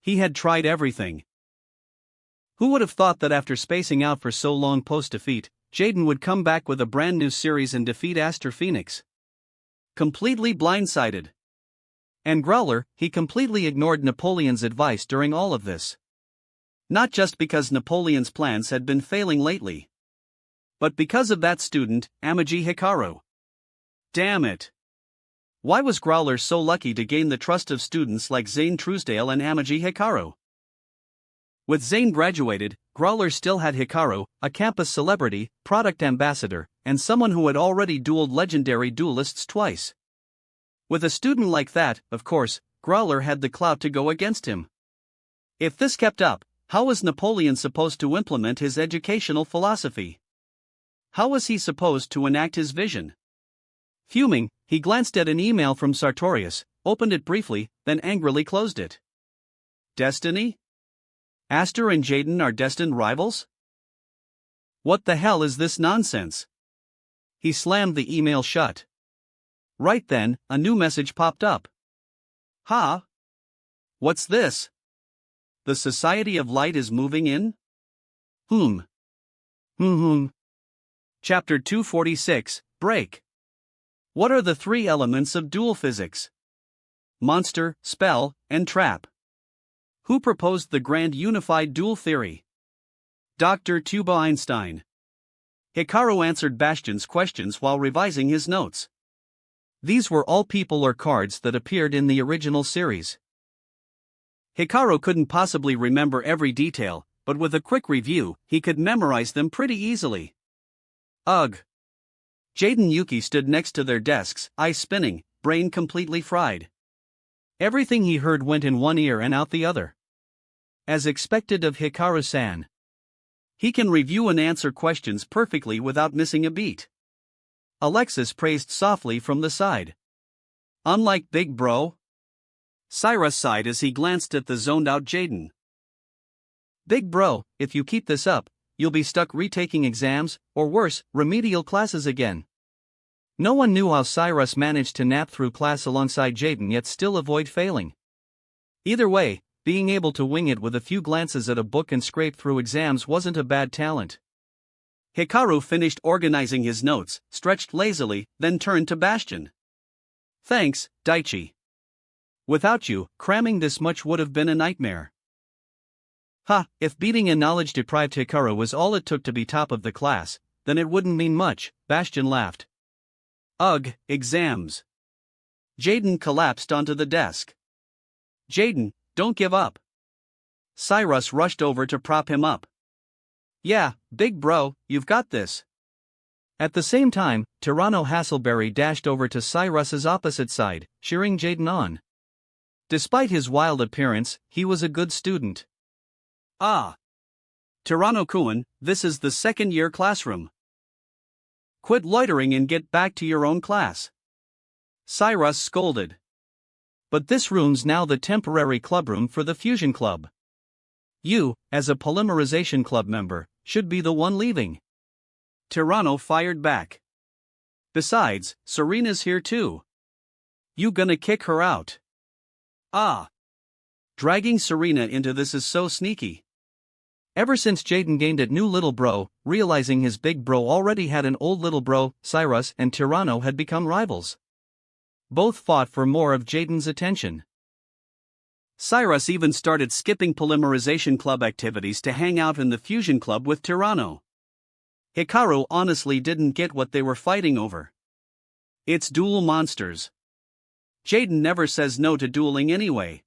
He had tried everything. Who would have thought that after spacing out for so long post-defeat, Jaden would come back with a brand new series and defeat Aster Phoenix? Completely blindsided. And Growler, he completely ignored Napoleon's advice during all of this. Not just because Napoleon's plans had been failing lately, but because of that student, Amaji Hikaru. Damn it. Why was Growler so lucky to gain the trust of students like Zane Truesdale and Amaji Hikaru? With Zane graduated, Growler still had Hikaru, a campus celebrity, product ambassador, and someone who had already dueled legendary duelists twice. With a student like that, of course, Growler had the clout to go against him. If this kept up, how was Napoleon supposed to implement his educational philosophy? How was he supposed to enact his vision? Fuming, he glanced at an email from Sartorius, opened it briefly, then angrily closed it. Destiny? Aster and Jaden are destined rivals? What the hell is this nonsense? He slammed the email shut. Right then, a new message popped up. Ha! What's this? The Society of Light is moving in? Chapter 246, Break. What are the 3 elements of dual physics? Monster, spell, and trap. Who proposed the grand unified dual theory? Dr. Tuba Einstein. Hikaru answered Bastion's questions while revising his notes. These were all people or cards that appeared in the original series. Hikaru couldn't possibly remember every detail, but with a quick review, he could memorize them pretty easily. Ugh. Jaden Yuki stood next to their desks, eyes spinning, brain completely fried. Everything he heard went in one ear and out the other. As expected of Hikaru-san. He can review and answer questions perfectly without missing a beat. Alexis praised softly from the side. Unlike Big Bro. Cyrus sighed as he glanced at the zoned-out Jaden. Big Bro, if you keep this up, you'll be stuck retaking exams, or worse, remedial classes again. No one knew how Cyrus managed to nap through class alongside Jaden yet still avoid failing. Either way, being able to wing it with a few glances at a book and scrape through exams wasn't a bad talent. Hikaru finished organizing his notes, stretched lazily, then turned to Bastion. Thanks, Daichi. Without you, cramming this much would have been a nightmare. Ha, if beating a knowledge-deprived Hikaru was all it took to be top of the class, then it wouldn't mean much, Bastion laughed. Ugh, exams. Jaden collapsed onto the desk. Jaden, don't give up. Cyrus rushed over to prop him up. Yeah, Big Bro, you've got this. At the same time, Tyranno Hasselberry dashed over to Cyrus's opposite side, cheering Jaden on. Despite his wild appearance, he was a good student. Ah. Tyranno-kun, this is the second-year classroom. Quit loitering and get back to your own class. Cyrus scolded. But this room's now the temporary clubroom for the Fusion Club. You, as a Polymerization Club member, should be the one leaving. Tyranno fired back. Besides, Serena's here too. You gonna kick her out? Ah. Dragging Serena into this is so sneaky. Ever since Jaden gained a new little bro, realizing his big bro already had an old little bro, Cyrus and Tyranno had become rivals. Both fought for more of Jaden's attention. Cyrus even started skipping Polymerization Club activities to hang out in the Fusion Club with Tyranno. Hikaru honestly didn't get what they were fighting over. It's duel monsters. Jaden never says no to dueling anyway.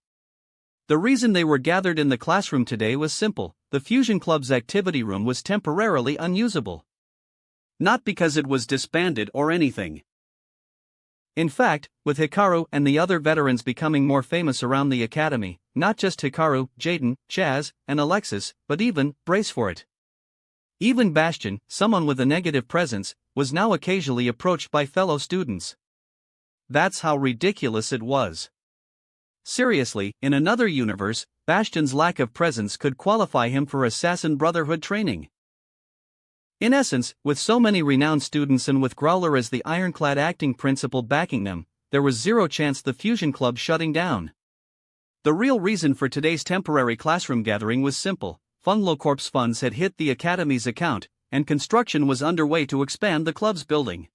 The reason they were gathered in the classroom today was simple: the Fusion Club's activity room was temporarily unusable. Not because it was disbanded or anything. In fact, with Hikaru and the other veterans becoming more famous around the academy, not just Hikaru, Jaden, Chaz, and Alexis, but even, brace for it. Even Bastion, someone with a negative presence, was now occasionally approached by fellow students. That's how ridiculous it was. Seriously, in another universe, Bastion's lack of presence could qualify him for Assassin Brotherhood training. In essence, with so many renowned students and with Growler as the ironclad acting principal backing them, there was zero chance the Fusion Club shutting down. The real reason for today's temporary classroom gathering was simple: Funlocorp's funds had hit the Academy's account, and construction was underway to expand the club's building.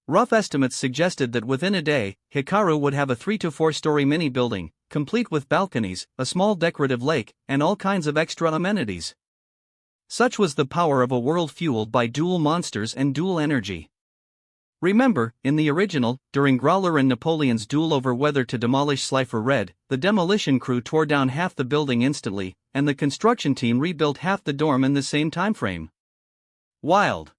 Rough estimates suggested that within a day, Hikaru would have a 3 to 4 story mini building, complete with balconies, a small decorative lake, and all kinds of extra amenities. Such was the power of a world fueled by dual monsters and dual energy. Remember, in the original, during Growler and Napoleon's duel over whether to demolish Slifer Red, the demolition crew tore down half the building instantly, and the construction team rebuilt half the dorm in the same timeframe. Wild.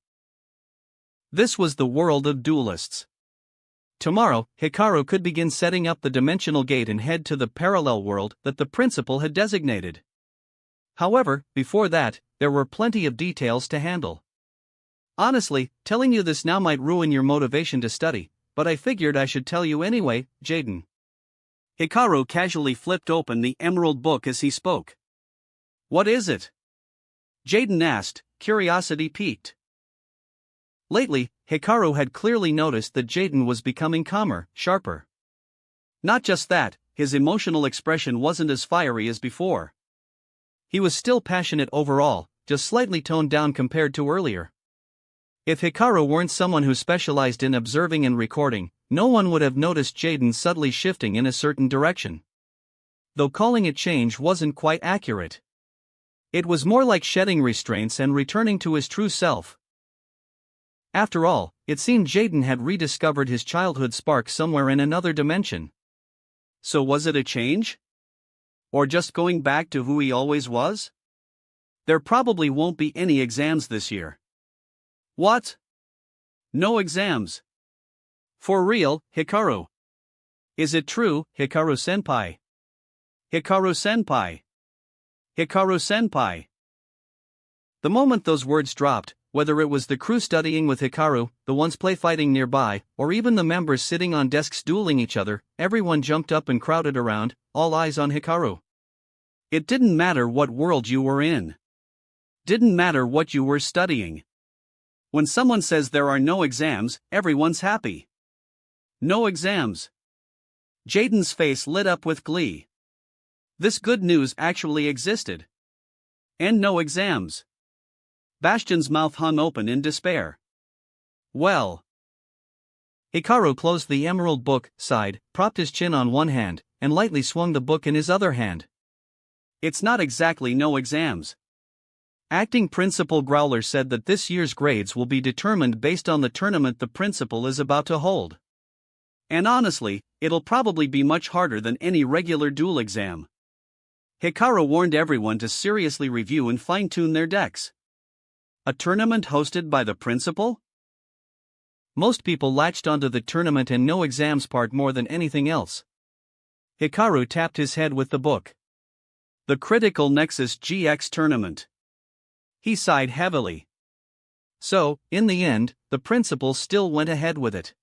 This was the world of duelists. Tomorrow, Hikaru could begin setting up the dimensional gate and head to the parallel world that the principal had designated. However, before that, there were plenty of details to handle. Honestly, telling you this now might ruin your motivation to study, but I figured I should tell you anyway, Jaden. Hikaru casually flipped open the Emerald book as he spoke. What is it? Jaden asked, curiosity piqued. Lately, Hikaru had clearly noticed that Jaden was becoming calmer, sharper. Not just that, his emotional expression wasn't as fiery as before. He was still passionate overall, just slightly toned down compared to earlier. If Hikaru weren't someone who specialized in observing and recording, no one would have noticed Jaden subtly shifting in a certain direction. Though calling it change wasn't quite accurate. It was more like shedding restraints and returning to his true self. After all, it seemed Jaden had rediscovered his childhood spark somewhere in another dimension. So was it a change? Or just going back to who he always was? There probably won't be any exams this year. What? No exams? For real, Hikaru? Is it true, Hikaru-senpai? Hikaru-senpai. Hikaru-senpai. The moment those words dropped, whether it was the crew studying with Hikaru, the ones play fighting nearby, or even the members sitting on desks dueling each other, everyone jumped up and crowded around, all eyes on Hikaru. It didn't matter what world you were in. Didn't matter what you were studying. When someone says there are no exams, everyone's happy. No exams. Jaden's face lit up with glee. This good news actually existed. And no exams. Bastion's mouth hung open in despair. Well. Hikaru closed the emerald book, sighed, propped his chin on one hand, and lightly swung the book in his other hand. It's not exactly no exams. Acting Principal Growler said that this year's grades will be determined based on the tournament the principal is about to hold. And honestly, it'll probably be much harder than any regular duel exam. Hikaru warned everyone to seriously review and fine-tune their decks. A tournament hosted by the principal? Most people latched onto the tournament and no exams part more than anything else. Hikaru tapped his head with the book. The Critical Nexus GX Tournament. He sighed heavily. So, in the end, the principal still went ahead with it.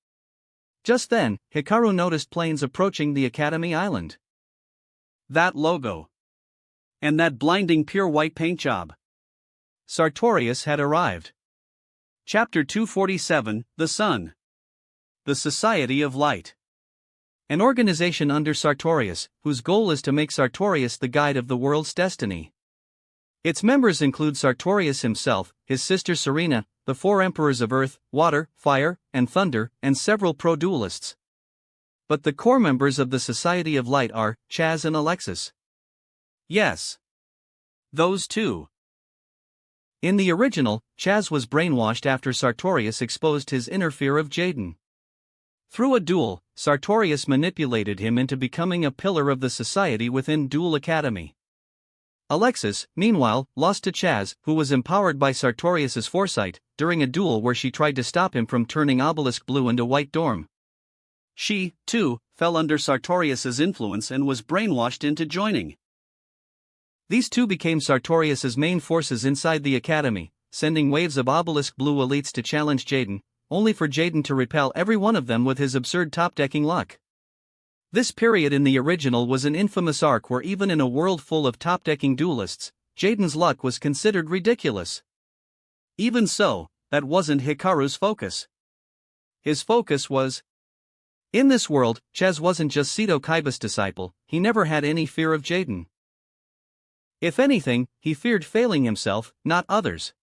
Just then, Hikaru noticed planes approaching the Academy Island. That logo. And that blinding pure white paint job. Sartorius had arrived. Chapter 247, The Sun. The Society of Light. An organization under Sartorius, whose goal is to make Sartorius the guide of the world's destiny. Its members include Sartorius himself, his sister Serena, the four emperors of Earth, Water, Fire, and Thunder, and several pro-duelists. But the core members of the Society of Light are Chaz and Alexis. Yes. Those two. In the original, Chaz was brainwashed after Sartorius exposed his inner fear of Jaden. Through a duel, Sartorius manipulated him into becoming a pillar of the society within Duel Academy. Alexis, meanwhile, lost to Chaz, who was empowered by Sartorius's foresight, during a duel where she tried to stop him from turning Obelisk Blue into White Dorm. She, too, fell under Sartorius's influence and was brainwashed into joining. These two became Sartorius's main forces inside the academy, sending waves of Obelisk Blue elites to challenge Jaden, only for Jaden to repel every one of them with his absurd top-decking luck. This period in the original was an infamous arc where even in a world full of top-decking duelists, Jaden's luck was considered ridiculous. Even so, that wasn't Hikaru's focus. His focus was... In this world, Chaz wasn't just Seto Kaiba's disciple, he never had any fear of Jaden. If anything, he feared failing himself, not others.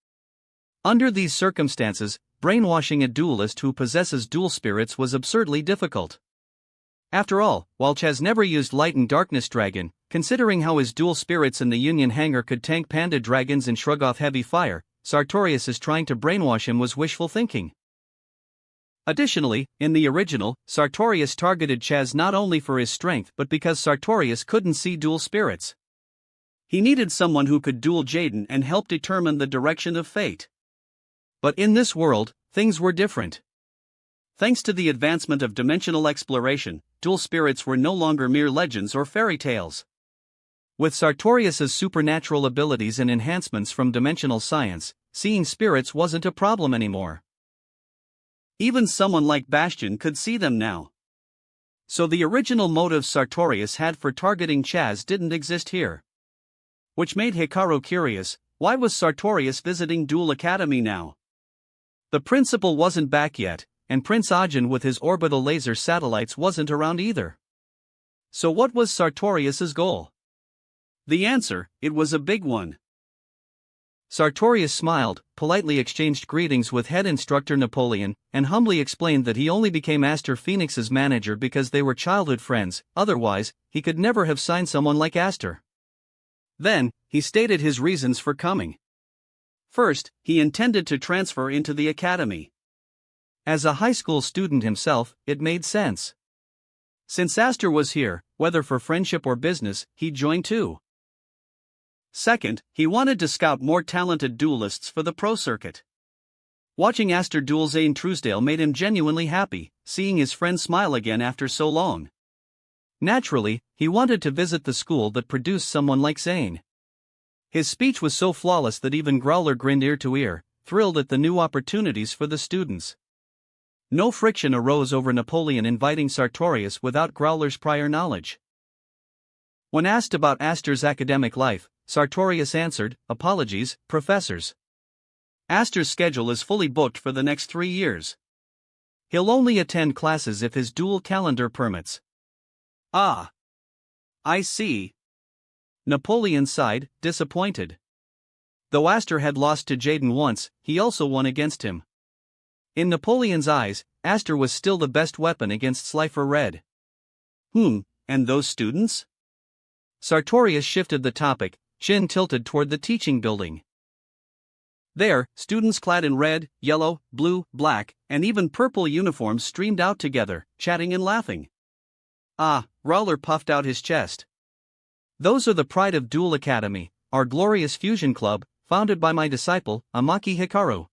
Under these circumstances, brainwashing a duelist who possesses dual spirits was absurdly difficult. After all, while Chaz never used Light and Darkness Dragon, considering how his dual spirits in the Union hangar could tank Panda Dragons and shrug off heavy fire, Sartorius trying to brainwash him was wishful thinking. Additionally, in the original, Sartorius targeted Chaz not only for his strength but because Sartorius couldn't see dual spirits. He needed someone who could duel Jaden and help determine the direction of fate. But in this world, things were different. Thanks to the advancement of dimensional exploration, dual spirits were no longer mere legends or fairy tales. With Sartorius's supernatural abilities and enhancements from dimensional science, seeing spirits wasn't a problem anymore. Even someone like Bastion could see them now. So the original motive Sartorius had for targeting Chaz didn't exist here. Which made Hikaru curious, why was Sartorius visiting Duel Academy now? The principal wasn't back yet, and Prince Ajin with his orbital laser satellites wasn't around either. So what was Sartorius's goal? The answer, it was a big one. Sartorius smiled, politely exchanged greetings with head instructor Napoleon, and humbly explained that he only became Aster Phoenix's manager because they were childhood friends, otherwise, he could never have signed someone like Aster. Then, he stated his reasons for coming. First, he intended to transfer into the academy. As a high school student himself, it made sense. Since Aster was here, whether for friendship or business, he joined too. Second, he wanted to scout more talented duelists for the pro circuit. Watching Aster duel Zane Truesdale made him genuinely happy, seeing his friend smile again after so long. Naturally, he wanted to visit the school that produced someone like Zane. His speech was so flawless that even Growler grinned ear to ear, thrilled at the new opportunities for the students. No friction arose over Napoleon inviting Sartorius without Growler's prior knowledge. When asked about Aster's academic life, Sartorius answered, "Apologies, professors. Aster's schedule is fully booked for the next 3 years. He'll only attend classes if his dual calendar permits." "Ah. I see." Napoleon sighed, disappointed. Though Aster had lost to Jaden once, he also won against him. In Napoleon's eyes, Aster was still the best weapon against Slifer Red. And those students? Sartorius shifted the topic, chin tilted toward the teaching building. There, students clad in red, yellow, blue, black, and even purple uniforms streamed out together, chatting and laughing. "Ah," Growler puffed out his chest. "Those are the pride of Duel Academy, our glorious fusion club, founded by my disciple, Amaki Hikaru.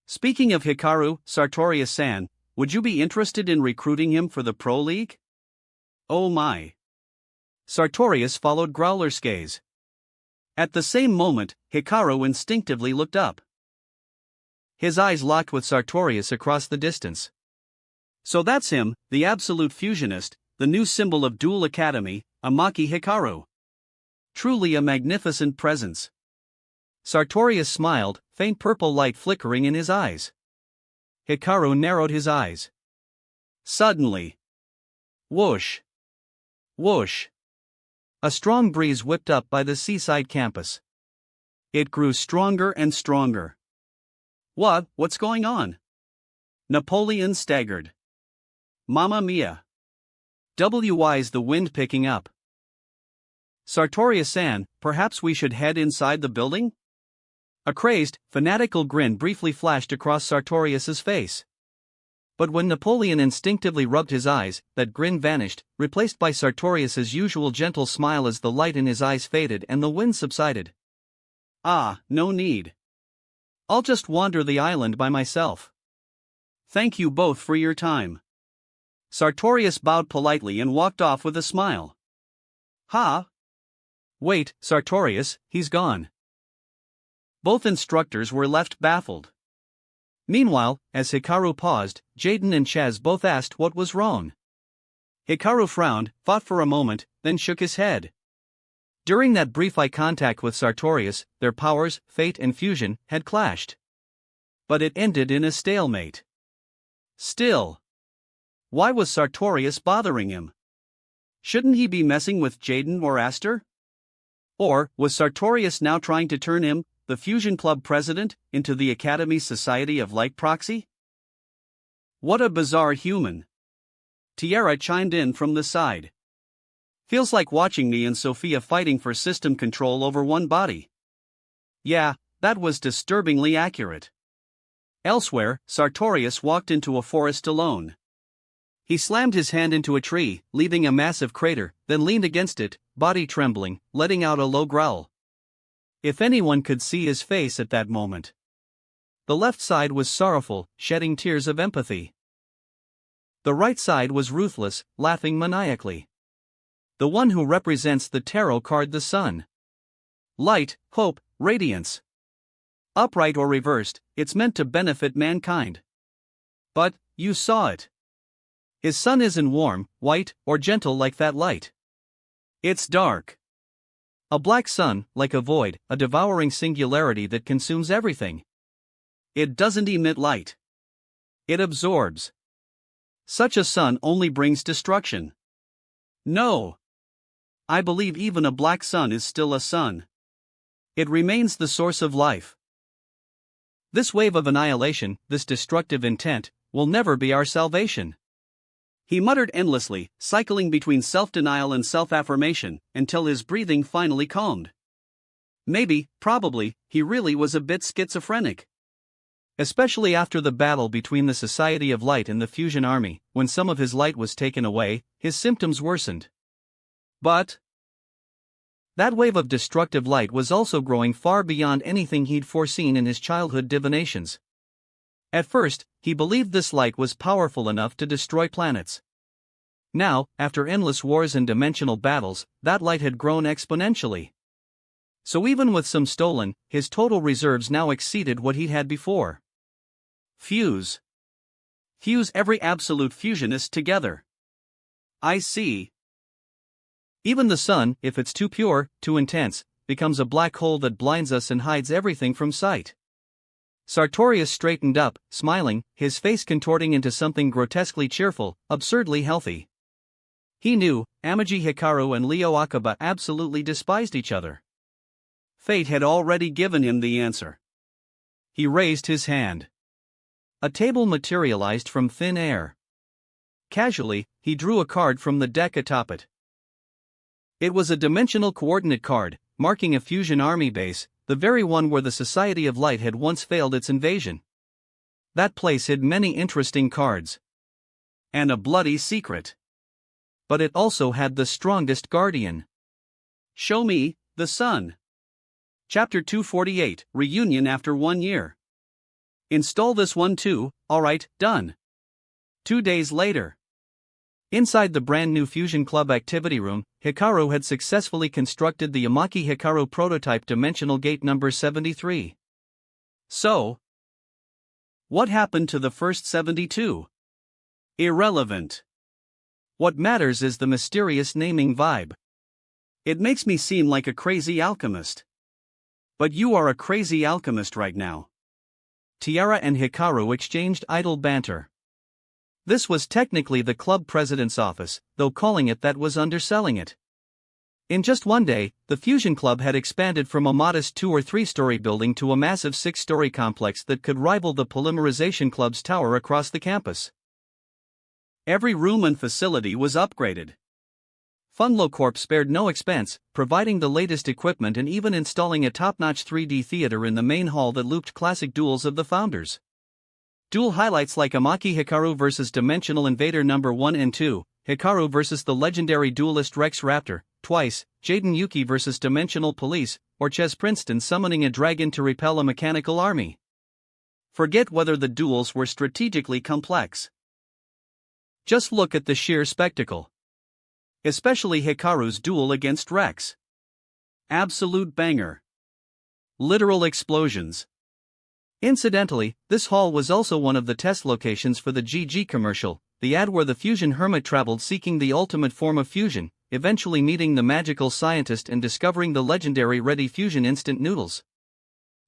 Speaking of Hikaru, Sartorius-san, would you be interested in recruiting him for the Pro League?" "Oh my." Sartorius followed Growler's gaze. At the same moment, Hikaru instinctively looked up. His eyes locked with Sartorius across the distance. "So that's him, the absolute fusionist, the new symbol of Duel Academy, Amaki Hikaru. Truly a magnificent presence." Sartorius smiled, faint purple light flickering in his eyes. Hikaru narrowed his eyes. Suddenly. Whoosh! Whoosh! A strong breeze whipped up by the seaside campus. It grew stronger and stronger. What's going on?" Napoleon staggered. "Mamma mia! Why's the wind picking up?" "Sartorius-san, perhaps we should head inside the building?" A crazed, fanatical grin briefly flashed across Sartorius's face. But when Napoleon instinctively rubbed his eyes, that grin vanished, replaced by Sartorius's usual gentle smile as the light in his eyes faded and the wind subsided. "Ah, no need. I'll just wander the island by myself. Thank you both for your time." Sartorius bowed politely and walked off with a smile. "Ha! Wait, Sartorius, he's gone." Both instructors were left baffled. Meanwhile, as Hikaru paused, Jaden and Chaz both asked what was wrong. Hikaru frowned, thought for a moment, then shook his head. During that brief eye contact with Sartorius, their powers, fate and fusion, had clashed. But it ended in a stalemate. Still. Why was Sartorius bothering him? Shouldn't he be messing with Jaden or Aster? Or was Sartorius now trying to turn him, the Fusion Club president, into the Academy Society of Light proxy? What a bizarre human. Tiara chimed in from the side. Feels like watching me and Sophia fighting for system control over one body. Yeah, that was disturbingly accurate. Elsewhere, Sartorius walked into a forest alone. He slammed his hand into a tree, leaving a massive crater, then leaned against it, body trembling, letting out a low growl. If anyone could see his face at that moment. The left side was sorrowful, shedding tears of empathy. The right side was ruthless, laughing maniacally. The one who represents the tarot card the sun. Light, hope, radiance. Upright or reversed, it's meant to benefit mankind. But, you saw it. His sun isn't warm, white, or gentle like that light. It's dark. A black sun, like a void, a devouring singularity that consumes everything. It doesn't emit light. It absorbs. Such a sun only brings destruction. No. I believe even a black sun is still a sun. It remains the source of life. This wave of annihilation, this destructive intent, will never be our salvation. He muttered endlessly, cycling between self-denial and self-affirmation, until his breathing finally calmed. Maybe, probably, he really was a bit schizophrenic. Especially after the battle between the Society of Light and the Fusion Army, when some of his light was taken away, his symptoms worsened. But That wave of destructive light was also growing far beyond anything he'd foreseen in his childhood divinations. At first, he believed this light was powerful enough to destroy planets. Now, after endless wars and dimensional battles, that light had grown exponentially. So even with some stolen, his total reserves now exceeded what he'd had before. Fuse. Fuse every absolute fusionist together. I see. Even the sun, if it's too pure, too intense, becomes a black hole that blinds us and hides everything from sight. Sartorius straightened up, smiling, his face contorting into something grotesquely cheerful, absurdly healthy. He knew, Amagi Hikaru and Leo Akaba absolutely despised each other. Fate had already given him the answer. He raised his hand. A table materialized from thin air. Casually, he drew a card from the deck atop it. It was a dimensional coordinate card, marking a fusion army base, the very one where the Society of Light had once failed its invasion. That place hid many interesting cards. And a bloody secret. But it also had the strongest guardian. Show me, the sun. Chapter 248, Reunion after 1 year. Install this one too, alright, done. 2 days later. Inside the brand new Fusion Club activity room, Hikaru had successfully constructed the Yamaki Hikaru prototype dimensional gate number 73. So, what happened to the first 72? Irrelevant. What matters is the mysterious naming vibe. It makes me seem like a crazy alchemist. But you are a crazy alchemist right now. Tiara and Hikaru exchanged idle banter. This was technically the club president's office, though calling it that was underselling it. In just 1 day, the Fusion Club had expanded from a modest 2- or 3-story building to a massive 6-story complex that could rival the Polymerization Club's tower across the campus. Every room and facility was upgraded. Funlo Corp spared no expense, providing the latest equipment and even installing a top-notch 3D theater in the main hall that looped classic duels of the founders. Duel highlights like Amaki Hikaru vs. Dimensional Invader No. 1 and 2, Hikaru vs. the legendary duelist Rex Raptor, twice, Jaden Yuki vs. Dimensional Police, or Ches Princeton summoning a dragon to repel a mechanical army. Forget whether the duels were strategically complex. Just look at the sheer spectacle. Especially Hikaru's duel against Rex. Absolute banger. Literal explosions. Incidentally, this hall was also one of the test locations for the GG commercial, the ad where the Fusion Hermit traveled seeking the ultimate form of fusion, eventually meeting the magical scientist and discovering the legendary Ready Fusion instant noodles.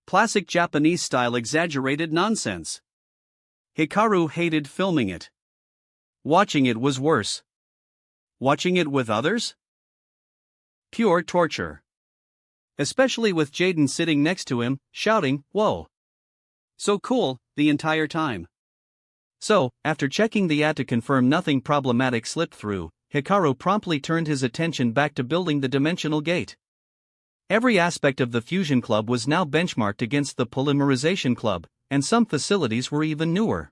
Classic Japanese-style exaggerated nonsense. Hikaru hated filming it. Watching it was worse. Watching it with others? Pure torture. Especially with Jaden sitting next to him, shouting, "Whoa! So cool," the entire time. So, after checking the ad to confirm nothing problematic slipped through, Hikaru promptly turned his attention back to building the dimensional gate. Every aspect of the Fusion Club was now benchmarked against the Polymerization Club, and some facilities were even newer.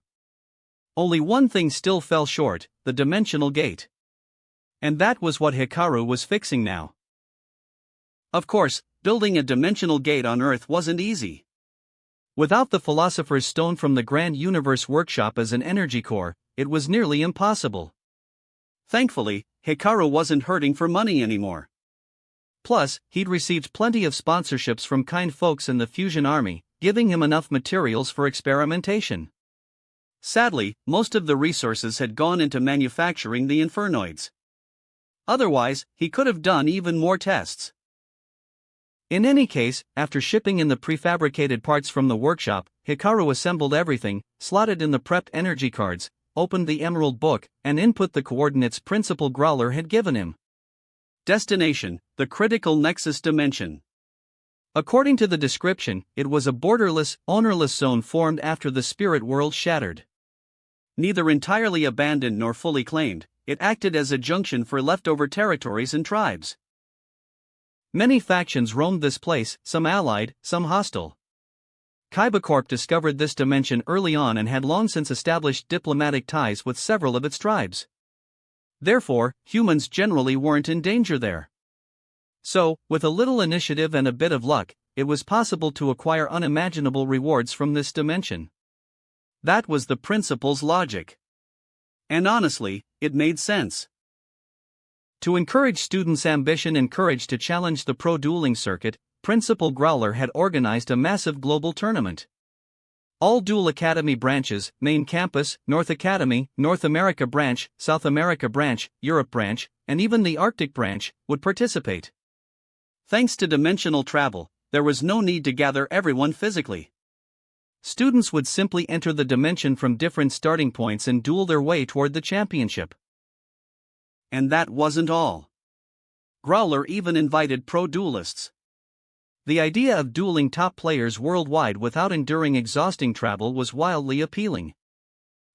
Only one thing still fell short, the dimensional gate. And that was what Hikaru was fixing now. Of course, building a dimensional gate on Earth wasn't easy. Without the Philosopher's Stone from the Grand Universe Workshop as an energy core, it was nearly impossible. Thankfully, Hikaru wasn't hurting for money anymore. Plus, he'd received plenty of sponsorships from kind folks in the Fusion Army, giving him enough materials for experimentation. Sadly, most of the resources had gone into manufacturing the Infernoids. Otherwise, he could have done even more tests. In any case, after shipping in the prefabricated parts from the workshop, Hikaru assembled everything, slotted in the prepped energy cards, opened the Emerald Book, and input the coordinates Principal Growler had given him. Destination: the critical Nexus dimension. According to the description, it was a borderless, ownerless zone formed after the spirit world shattered. Neither entirely abandoned nor fully claimed, it acted as a junction for leftover territories and tribes. Many factions roamed this place, some allied, some hostile. Kaiba Corp discovered this dimension early on and had long since established diplomatic ties with several of its tribes. Therefore, humans generally weren't in danger there. So, with a little initiative and a bit of luck, it was possible to acquire unimaginable rewards from this dimension. That was the principal's logic. And honestly, it made sense. To encourage students' ambition and courage to challenge the pro-dueling circuit, Principal Growler had organized a massive global tournament. All Duel Academy branches, Main Campus, North Academy, North America branch, South America branch, Europe branch, and even the Arctic branch, would participate. Thanks to dimensional travel, there was no need to gather everyone physically. Students would simply enter the dimension from different starting points and duel their way toward the championship. And that wasn't all. Growler even invited pro-duelists. The idea of dueling top players worldwide without enduring exhausting travel was wildly appealing.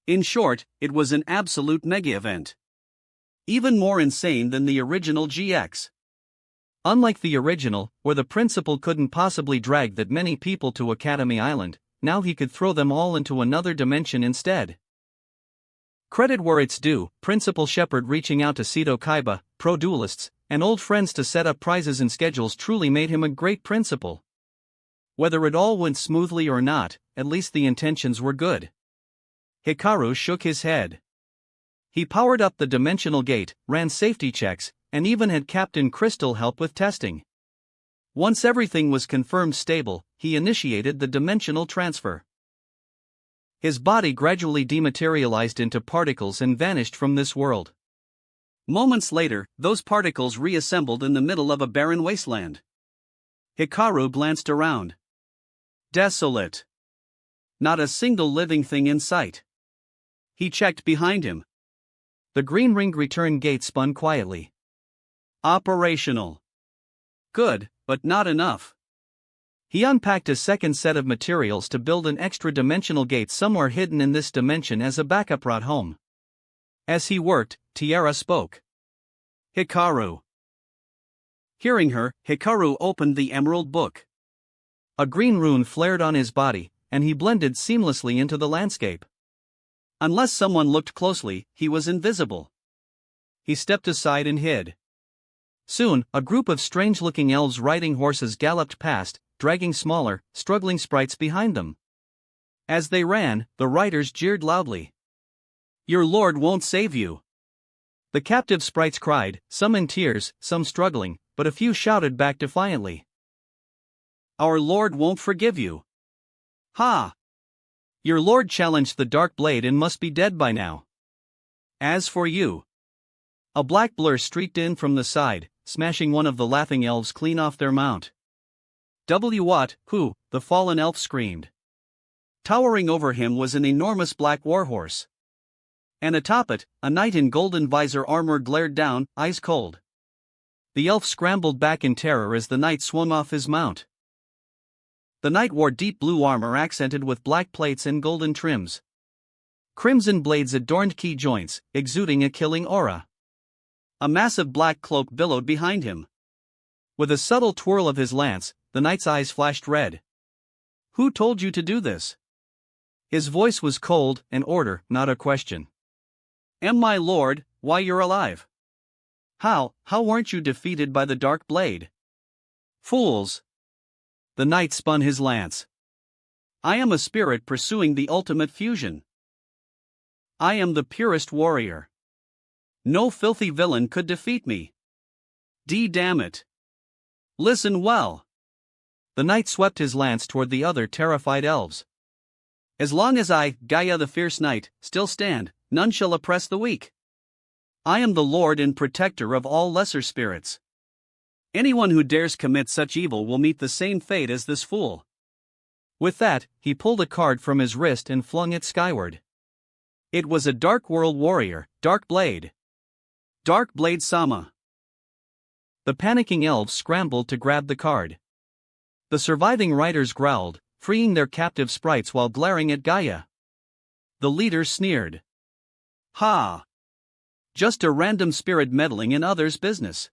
In short, it was an absolute mega-event. Even more insane than the original GX. Unlike the original, where the principal couldn't possibly drag that many people to Academy Island, now he could throw them all into another dimension instead. Credit where it's due, Principal Shepard reaching out to Seto Kaiba, pro-duelists, and old friends to set up prizes and schedules truly made him a great principal. Whether it all went smoothly or not, at least the intentions were good. Hikaru shook his head. He powered up the dimensional gate, ran safety checks, and even had Captain Crystal help with testing. Once everything was confirmed stable, he initiated the dimensional transfer. His body gradually dematerialized into particles and vanished from this world. Moments later, those particles reassembled in the middle of a barren wasteland. Hikaru glanced around. Desolate. Not a single living thing in sight. He checked behind him. The green ring return gate spun quietly. Operational. Good, but not enough. He unpacked a second set of materials to build an extra-dimensional gate somewhere hidden in this dimension as a backup route home. As he worked, Tiara spoke. Hikaru. Hearing her, Hikaru opened the Emerald Book. A green rune flared on his body, and he blended seamlessly into the landscape. Unless someone looked closely, he was invisible. He stepped aside and hid. Soon, a group of strange-looking elves riding horses galloped past, dragging smaller, struggling sprites behind them. As they ran, the riders jeered loudly. "Your lord won't save you!" The captive sprites cried, some in tears, some struggling, but a few shouted back defiantly. "Our lord won't forgive you!" "Ha! Your lord challenged the Dark Blade and must be dead by now. As for you..." A black blur streaked in from the side, smashing one of the laughing elves clean off their mount. "What, who?" the fallen elf screamed. Towering over him was an enormous black warhorse. And atop it, a knight in golden visor armor glared down, eyes cold. The elf scrambled back in terror as the knight swung off his mount. The knight wore deep blue armor accented with black plates and golden trims. Crimson blades adorned key joints, exuding a killing aura. A massive black cloak billowed behind him. With a subtle twirl of his lance, the knight's eyes flashed red. "Who told you to do this?" His voice was cold, an order, not a question. My lord, why you're alive." How weren't you defeated by the Dark Blade?" "Fools." The knight spun his lance. "I am a spirit pursuing the ultimate fusion. I am the purest warrior. No filthy villain could defeat me. Damn it. Listen well." The knight swept his lance toward the other terrified elves. "As long as I, Gaia the Fierce Knight, still stand, none shall oppress the weak. I am the lord and protector of all lesser spirits. Anyone who dares commit such evil will meet the same fate as this fool." With that, he pulled a card from his wrist and flung it skyward. It was a Dark World Warrior, Dark Blade. Dark Blade Sama. The panicking elves scrambled to grab the card. The surviving riders growled, freeing their captive sprites while glaring at Gaia. The leader sneered. "Ha! Just a random spirit meddling in others' business.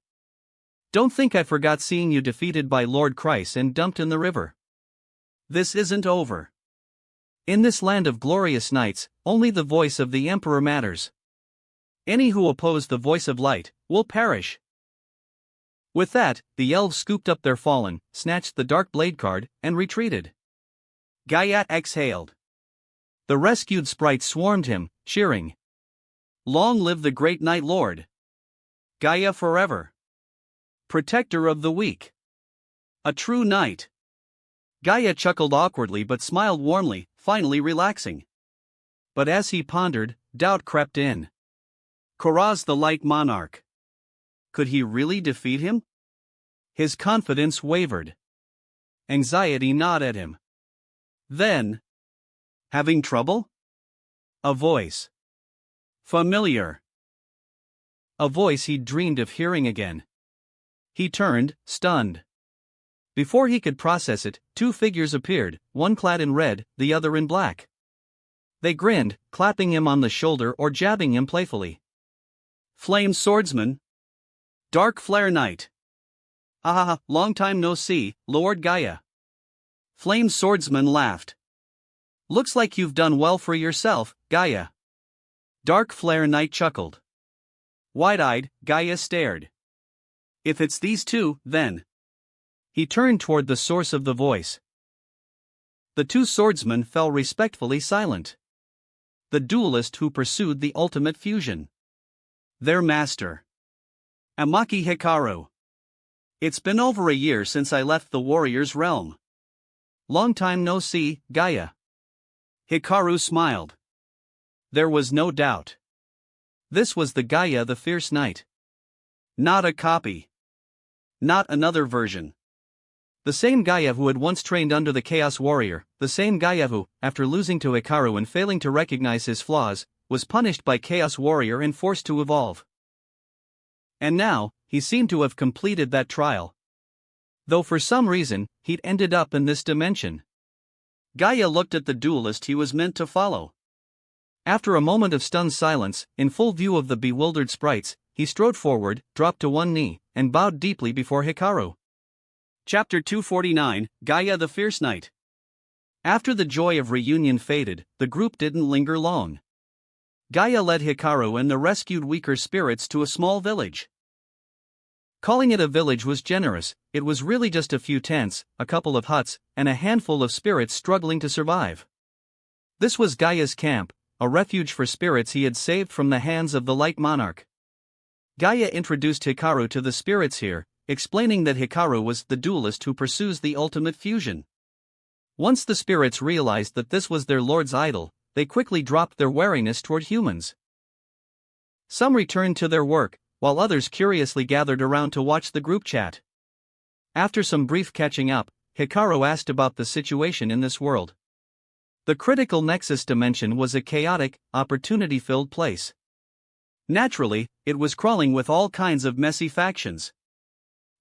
Don't think I forgot seeing you defeated by Lord Christ and dumped in the river. This isn't over. In this land of glorious knights, only the voice of the Emperor matters. Any who oppose the voice of light will perish." With that, the elves scooped up their fallen, snatched the Dark Blade card, and retreated. Gaia exhaled. The rescued sprites swarmed him, cheering. Long live the great Night Lord! Gaia forever! Protector of the weak! A true knight! Gaia chuckled awkwardly but smiled warmly, finally relaxing. But as he pondered, doubt crept in. Karaz the Light Monarch. Could he really defeat him? His confidence wavered. Anxiety gnawed at him. Then, having trouble? A voice. Familiar. A voice he'd dreamed of hearing again. He turned, stunned. Before he could process it, two figures appeared, one clad in red, the other in black. They grinned, clapping him on the shoulder or jabbing him playfully. Flame Swordsman. Dark Flare Knight. Ah, long time no see, Lord Gaia. Flame Swordsman laughed. Looks like you've done well for yourself, Gaia. Dark Flare Knight chuckled. Wide-eyed, Gaia stared. If it's these two, then. He turned toward the source of the voice. The two swordsmen fell respectfully silent. The duelist who pursued the ultimate fusion. Their master. Amaki Hikaru. It's been over a year since I left the warrior's realm. Long time no see, Gaia. Hikaru smiled. There was no doubt. This was the Gaia the Fierce Knight. Not a copy. Not another version. The same Gaia who had once trained under the Chaos Warrior, the same Gaia who, after losing to Hikaru and failing to recognize his flaws, was punished by Chaos Warrior and forced to evolve. And now, he seemed to have completed that trial. Though for some reason, he'd ended up in this dimension. Gaia looked at the duelist he was meant to follow. After a moment of stunned silence, in full view of the bewildered sprites, he strode forward, dropped to one knee, and bowed deeply before Hikaru. Chapter 249, Gaia the Fierce Knight. After the joy of reunion faded, the group didn't linger long. Gaia led Hikaru and the rescued weaker spirits to a small village. Calling it a village was generous, it was really just a few tents, a couple of huts, and a handful of spirits struggling to survive. This was Gaia's camp, a refuge for spirits he had saved from the hands of the Light Monarch. Gaia introduced Hikaru to the spirits here, explaining that Hikaru was the duelist who pursues the ultimate fusion. Once the spirits realized that this was their lord's idol, they quickly dropped their wariness toward humans. Some returned to their work, while others curiously gathered around to watch the group chat. After some brief catching up, Hikaru asked about the situation in this world. The critical nexus dimension was a chaotic, opportunity-filled place. Naturally, it was crawling with all kinds of messy factions.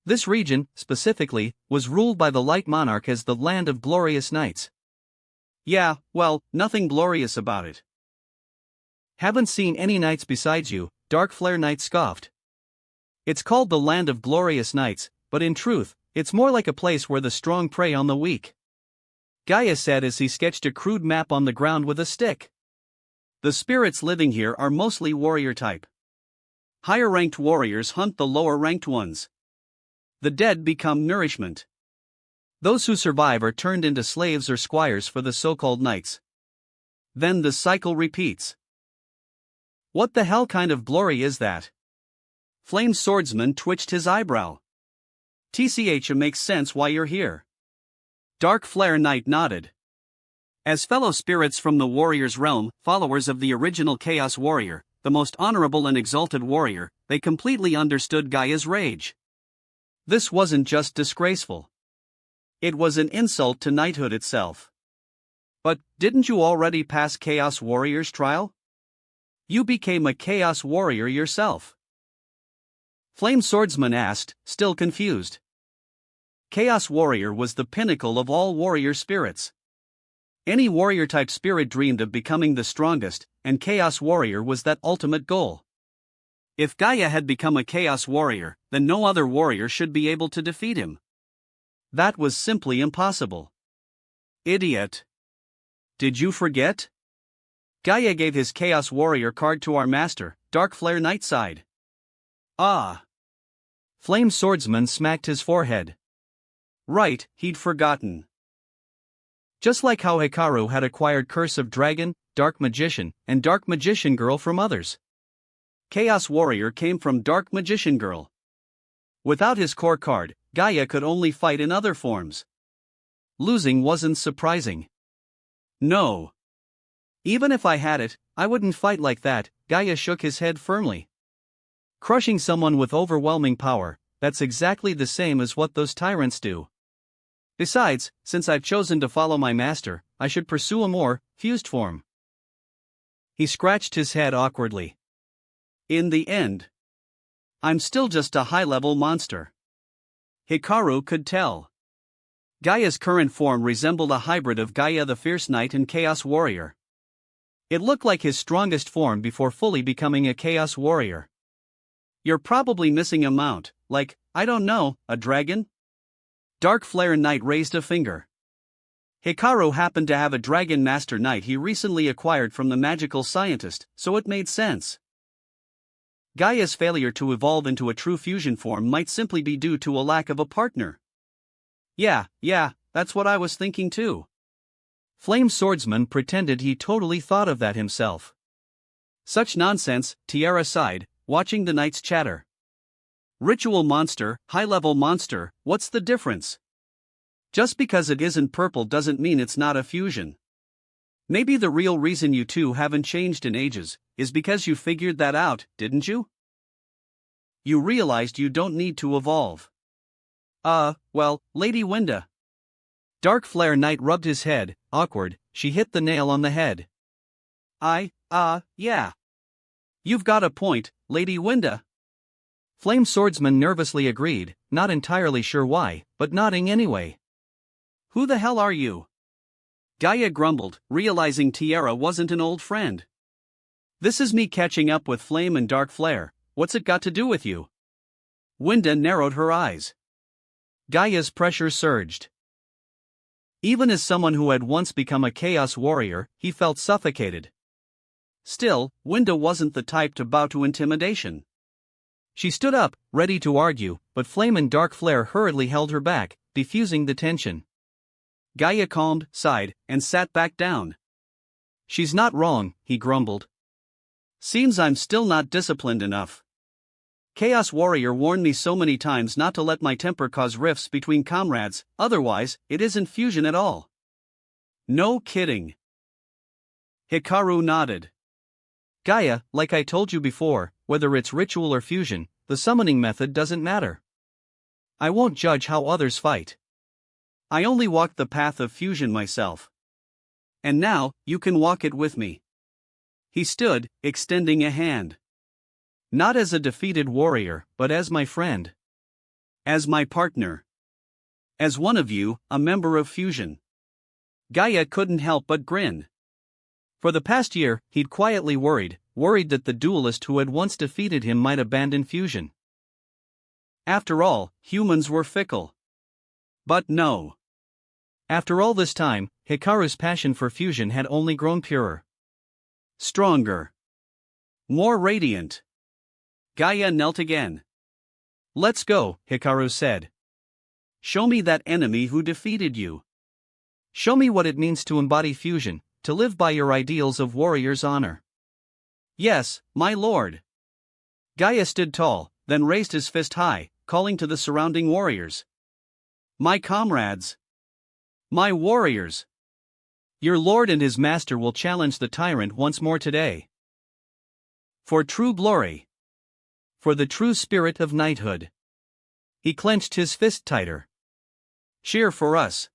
This region, specifically, was ruled by the Light Monarch as the Land of Glorious Knights. Yeah, well, nothing glorious about it. Haven't seen any knights besides you, Dark Flare Knight scoffed. It's called the Land of Glorious Knights, but in truth, it's more like a place where the strong prey on the weak. Gaia said as he sketched a crude map on the ground with a stick. The spirits living here are mostly warrior type. Higher-ranked warriors hunt the lower-ranked ones. The dead become nourishment. Those who survive are turned into slaves or squires for the so-called knights. Then the cycle repeats. What the hell kind of glory is that? Flame Swordsman twitched his eyebrow. TCH makes sense why you're here. Dark Flare Knight nodded. As fellow spirits from the warrior's realm, followers of the original Chaos Warrior, the most honorable and exalted warrior, they completely understood Gaia's rage. This wasn't just disgraceful. It was an insult to knighthood itself. But, didn't you already pass Chaos Warrior's trial? You became a Chaos Warrior yourself. Flame Swordsman asked, still confused. Chaos Warrior was the pinnacle of all warrior spirits. Any warrior-type spirit dreamed of becoming the strongest, and Chaos Warrior was that ultimate goal. If Gaia had become a Chaos Warrior, then no other warrior should be able to defeat him. That was simply impossible. Idiot. Did you forget? Gaia gave his Chaos Warrior card to our master, Dark Flare Knight side. Ah. Flame Swordsman smacked his forehead. Right, he'd forgotten. Just like how Hikaru had acquired Curse of Dragon, Dark Magician, and Dark Magician Girl from others. Chaos Warrior came from Dark Magician Girl. Without his core card, Gaia could only fight in other forms. Losing wasn't surprising. No. Even if I had it, I wouldn't fight like that. Gaia shook his head firmly. Crushing someone with overwhelming power, that's exactly the same as what those tyrants do. Besides, since I've chosen to follow my master, I should pursue a more fused form. He scratched his head awkwardly. In the end, I'm still just a high-level monster. Hikaru could tell. Gaia's current form resembled a hybrid of Gaia the Fierce Knight and Chaos Warrior. It looked like his strongest form before fully becoming a Chaos Warrior. You're probably missing a mount, like, I don't know, a dragon? Dark Flare Knight raised a finger. Hikaru happened to have a Dragon Master Knight he recently acquired from the magical scientist, so it made sense. Gaia's failure to evolve into a true fusion form might simply be due to a lack of a partner. Yeah, that's what I was thinking too. Flame Swordsman pretended he totally thought of that himself. Such nonsense, Tiara sighed, watching the knights chatter. Ritual monster, high-level monster, what's the difference? Just because it isn't purple doesn't mean it's not a fusion. Maybe the real reason you two haven't changed in ages is because you figured that out, didn't you? You realized you don't need to evolve. Well, Lady Winda. Dark Flare Knight rubbed his head, awkward. She hit the nail on the head. Yeah. You've got a point, Lady Winda. Flame Swordsman nervously agreed, not entirely sure why, but nodding anyway. Who the hell are you? Gaia grumbled, realizing Tiara wasn't an old friend. This is me catching up with Flame and Dark Flare. What's it got to do with you? Winda narrowed her eyes. Gaia's pressure surged. Even as someone who had once become a Chaos Warrior, he felt suffocated. Still, Winda wasn't the type to bow to intimidation. She stood up, ready to argue, but Flame and Dark Flare hurriedly held her back, diffusing the tension. Gaia calmed, sighed, and sat back down. She's not wrong, he grumbled. Seems I'm still not disciplined enough. Chaos Warrior warned me so many times not to let my temper cause rifts between comrades, otherwise, it isn't fusion at all. No kidding. Hikaru nodded. Gaia, like I told you before, whether it's ritual or fusion, the summoning method doesn't matter. I won't judge how others fight. I only walked the path of fusion myself. And now, you can walk it with me. He stood, extending a hand. Not as a defeated warrior, but as my friend. As my partner. As one of you, a member of fusion. Gaia couldn't help but grin. For the past year, he'd quietly worried that the duelist who had once defeated him might abandon fusion. After all, humans were fickle. But no. After all this time, Hikaru's passion for fusion had only grown purer. Stronger. More radiant. Gaia knelt again. Let's go, Hikaru said. Show me that enemy who defeated you. Show me what it means to embody fusion, to live by your ideals of warrior's honor. Yes, my lord. Gaia stood tall, then raised his fist high, calling to the surrounding warriors. My comrades. My warriors. Your lord and his master will challenge the tyrant once more today. For true glory. For the true spirit of knighthood. He clenched his fist tighter. Cheer for us.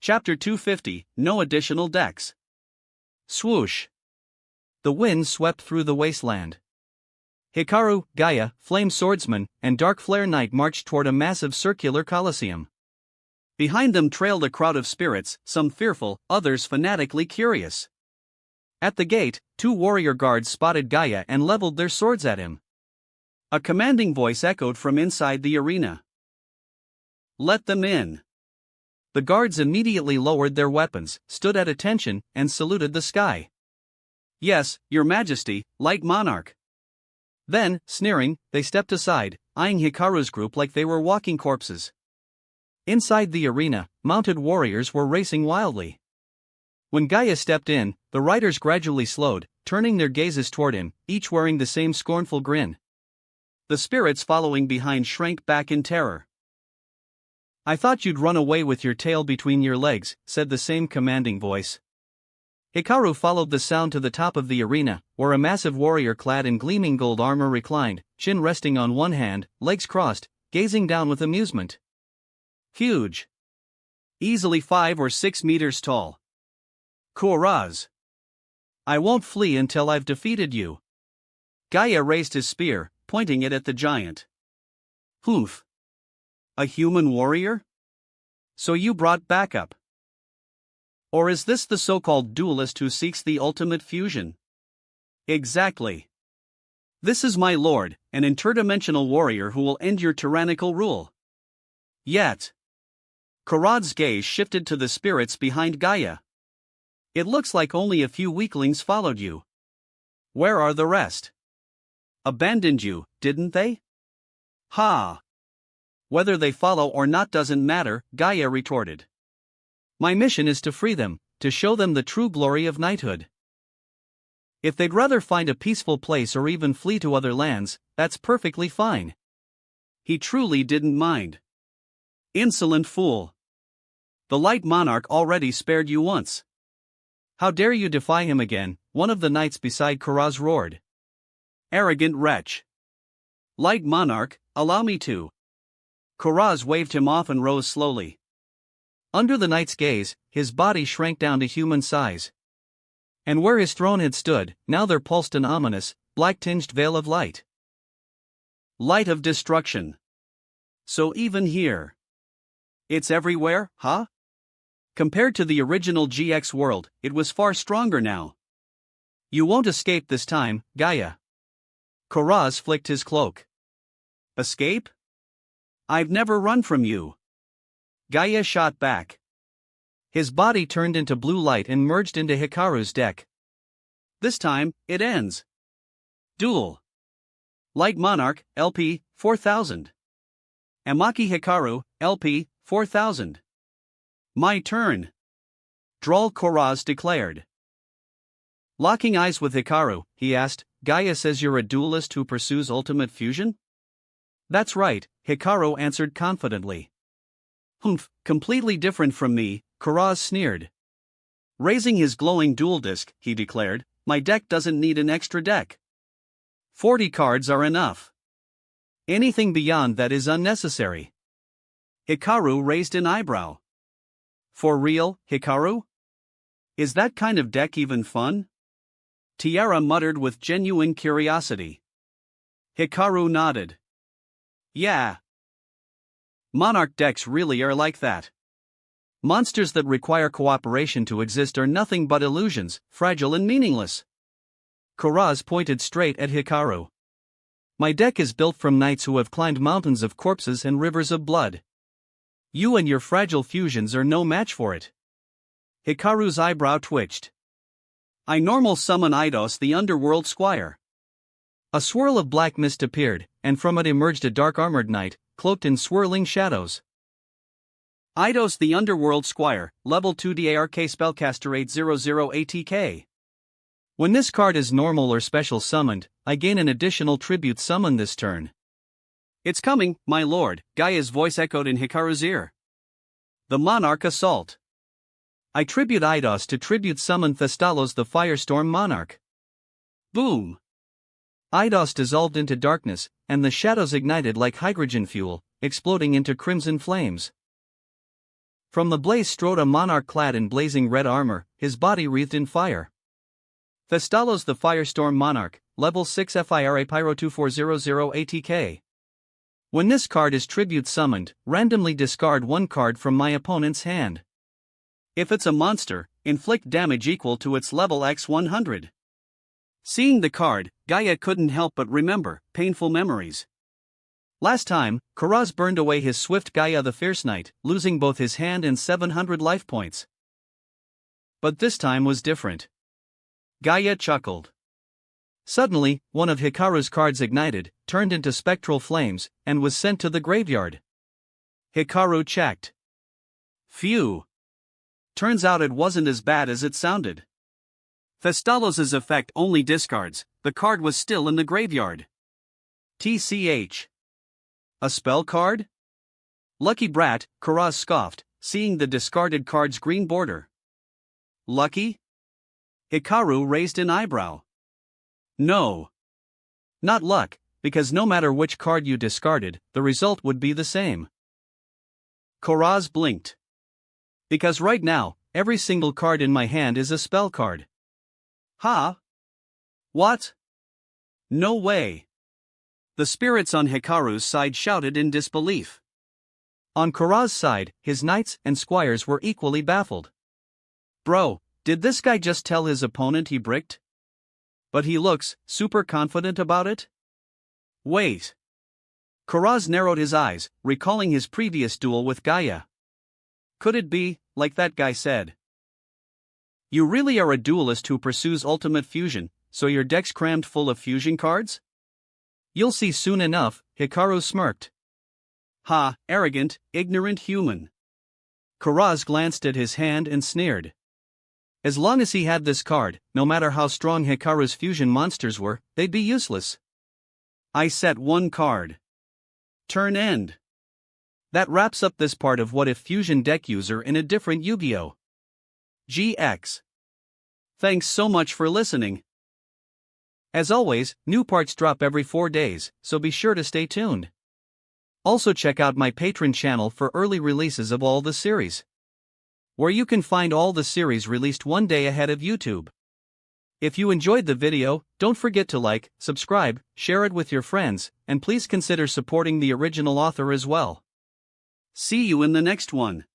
Chapter 250, No Additional Decks. Swoosh. The wind swept through the wasteland. Hikaru, Gaia, Flame Swordsman, and Dark Flare Knight marched toward a massive circular coliseum. Behind them trailed a crowd of spirits, some fearful, others fanatically curious. At the gate, 2 warrior guards spotted Gaia and leveled their swords at him. A commanding voice echoed from inside the arena. Let them in. The guards immediately lowered their weapons, stood at attention, and saluted the sky. Yes, your majesty, light monarch. Then, sneering, they stepped aside, eyeing Hikaru's group like they were walking corpses. Inside the arena, mounted warriors were racing wildly. When Gaia stepped in, the riders gradually slowed, turning their gazes toward him, each wearing the same scornful grin. The spirits following behind shrank back in terror. "I thought you'd run away with your tail between your legs," said the same commanding voice. Hikaru followed the sound to the top of the arena, where a massive warrior clad in gleaming gold armor reclined, chin resting on one hand, legs crossed, gazing down with amusement. Huge. Easily 5 or 6 meters tall. Kuraz. "I won't flee until I've defeated you." Gaia raised his spear, pointing it at the giant. "Humph. A human warrior? So you brought backup. Or is this the so-called duelist who seeks the ultimate fusion?" "Exactly. This is my lord, an interdimensional warrior who will end your tyrannical rule." Yet. Kuraz's gaze shifted to the spirits behind Gaia. "It looks like only a few weaklings followed you. Where are the rest? Abandoned you, didn't they?" "Ha! Whether they follow or not doesn't matter," Gaia retorted. "My mission is to free them, to show them the true glory of knighthood. If they'd rather find a peaceful place or even flee to other lands, that's perfectly fine." He truly didn't mind. Insolent fool. The Light Monarch already spared you once. "How dare you defy him again?" one of the knights beside Kuraz roared. "Arrogant wretch. Light Monarch, allow me to." Kuraz waved him off and rose slowly. Under the knight's gaze, his body shrank down to human size. And where his throne had stood, now there pulsed an ominous, black-tinged veil of light. Light of destruction. So even here. It's everywhere, huh? Compared to the original GX world, it was far stronger now. "You won't escape this time, Gaia." Kuraz flicked his cloak. "Escape? I've never run from you." Gaia shot back. His body turned into blue light and merged into Hikaru's deck. "This time, it ends. Duel. Light Monarch, LP, 4000. Amaki Hikaru, LP, 4000. My turn." Droll Kuraz declared. Locking eyes with Hikaru, he asked, "Gaia says you're a duelist who pursues ultimate fusion?" "That's right," Hikaru answered confidently. "Humph, completely different from me," Kuraz sneered. Raising his glowing duel disc, he declared, "My deck doesn't need an extra deck. 40 cards are enough. Anything beyond that is unnecessary." Hikaru raised an eyebrow. "For real, Hikaru? Is that kind of deck even fun?" Tiara muttered with genuine curiosity. Hikaru nodded. "Yeah. Monarch decks really are like that. Monsters that require cooperation to exist are nothing but illusions, fragile and meaningless." Kuraz pointed straight at Hikaru. "My deck is built from knights who have climbed mountains of corpses and rivers of blood. You and your fragile fusions are no match for it." Hikaru's eyebrow twitched. "I normal summon Eidos the Underworld Squire." A swirl of black mist appeared, and from it emerged a dark-armored knight, cloaked in swirling shadows. "Eidos the Underworld Squire, level 2 DARK spellcaster 800 ATK. When this card is normal or special summoned, I gain an additional tribute summon this turn." "It's coming, my lord," Gaia's voice echoed in Hikaru's ear. "The Monarch Assault. I tribute Eidos to tribute summon Thestalos the Firestorm Monarch." Boom! Eidos dissolved into darkness, and the shadows ignited like hydrogen fuel, exploding into crimson flames. From the blaze strode a monarch clad in blazing red armor, his body wreathed in fire. Thestalos the Firestorm Monarch, level 6 FIRA Pyro 2400 ATK. When this card is tribute summoned, randomly discard one card from my opponent's hand. If it's a monster, inflict damage equal to its level x 100. Seeing the card, Gaia couldn't help but remember painful memories. Last time, Kuraz burned away his swift Gaia the Fierce Knight, losing both his hand and 700 life points. But this time was different. Gaia chuckled. Suddenly, one of Hikaru's cards ignited, turned into spectral flames, and was sent to the graveyard. Hikaru checked. Phew. Turns out it wasn't as bad as it sounded. Festaloz's effect only discards, the card was still in the graveyard. TCH. A spell card? Lucky brat, Karaz scoffed, seeing the discarded card's green border. Lucky? Hikaru raised an eyebrow. No. Not luck, because no matter which card you discarded, the result would be the same. Karaz blinked. Because right now, every single card in my hand is a spell card. Huh? What? No way. The spirits on Hikaru's side shouted in disbelief. On Karaz's side, his knights and squires were equally baffled. Bro, did this guy just tell his opponent he bricked? But he looks super confident about it? Wait. Karaz narrowed his eyes, recalling his previous duel with Gaia. Could it be, like that guy said? You really are a duelist who pursues ultimate fusion, so your deck's crammed full of fusion cards? You'll see soon enough, Hikaru smirked. Ha, arrogant, ignorant human. Karaz glanced at his hand and sneered. As long as he had this card, no matter how strong Hikaru's fusion monsters were, they'd be useless. I set one card. Turn end. That wraps up this part of What If Fusion Deck User in a Different Yu-Gi-Oh! GX. Thanks so much for listening. As always, new parts drop every 4 days, so be sure to stay tuned. Also check out my Patreon channel for early releases of all the series, where you can find all the series released one day ahead of YouTube. If you enjoyed the video, don't forget to like, subscribe, share it with your friends, and please consider supporting the original author as well. See you in the next one.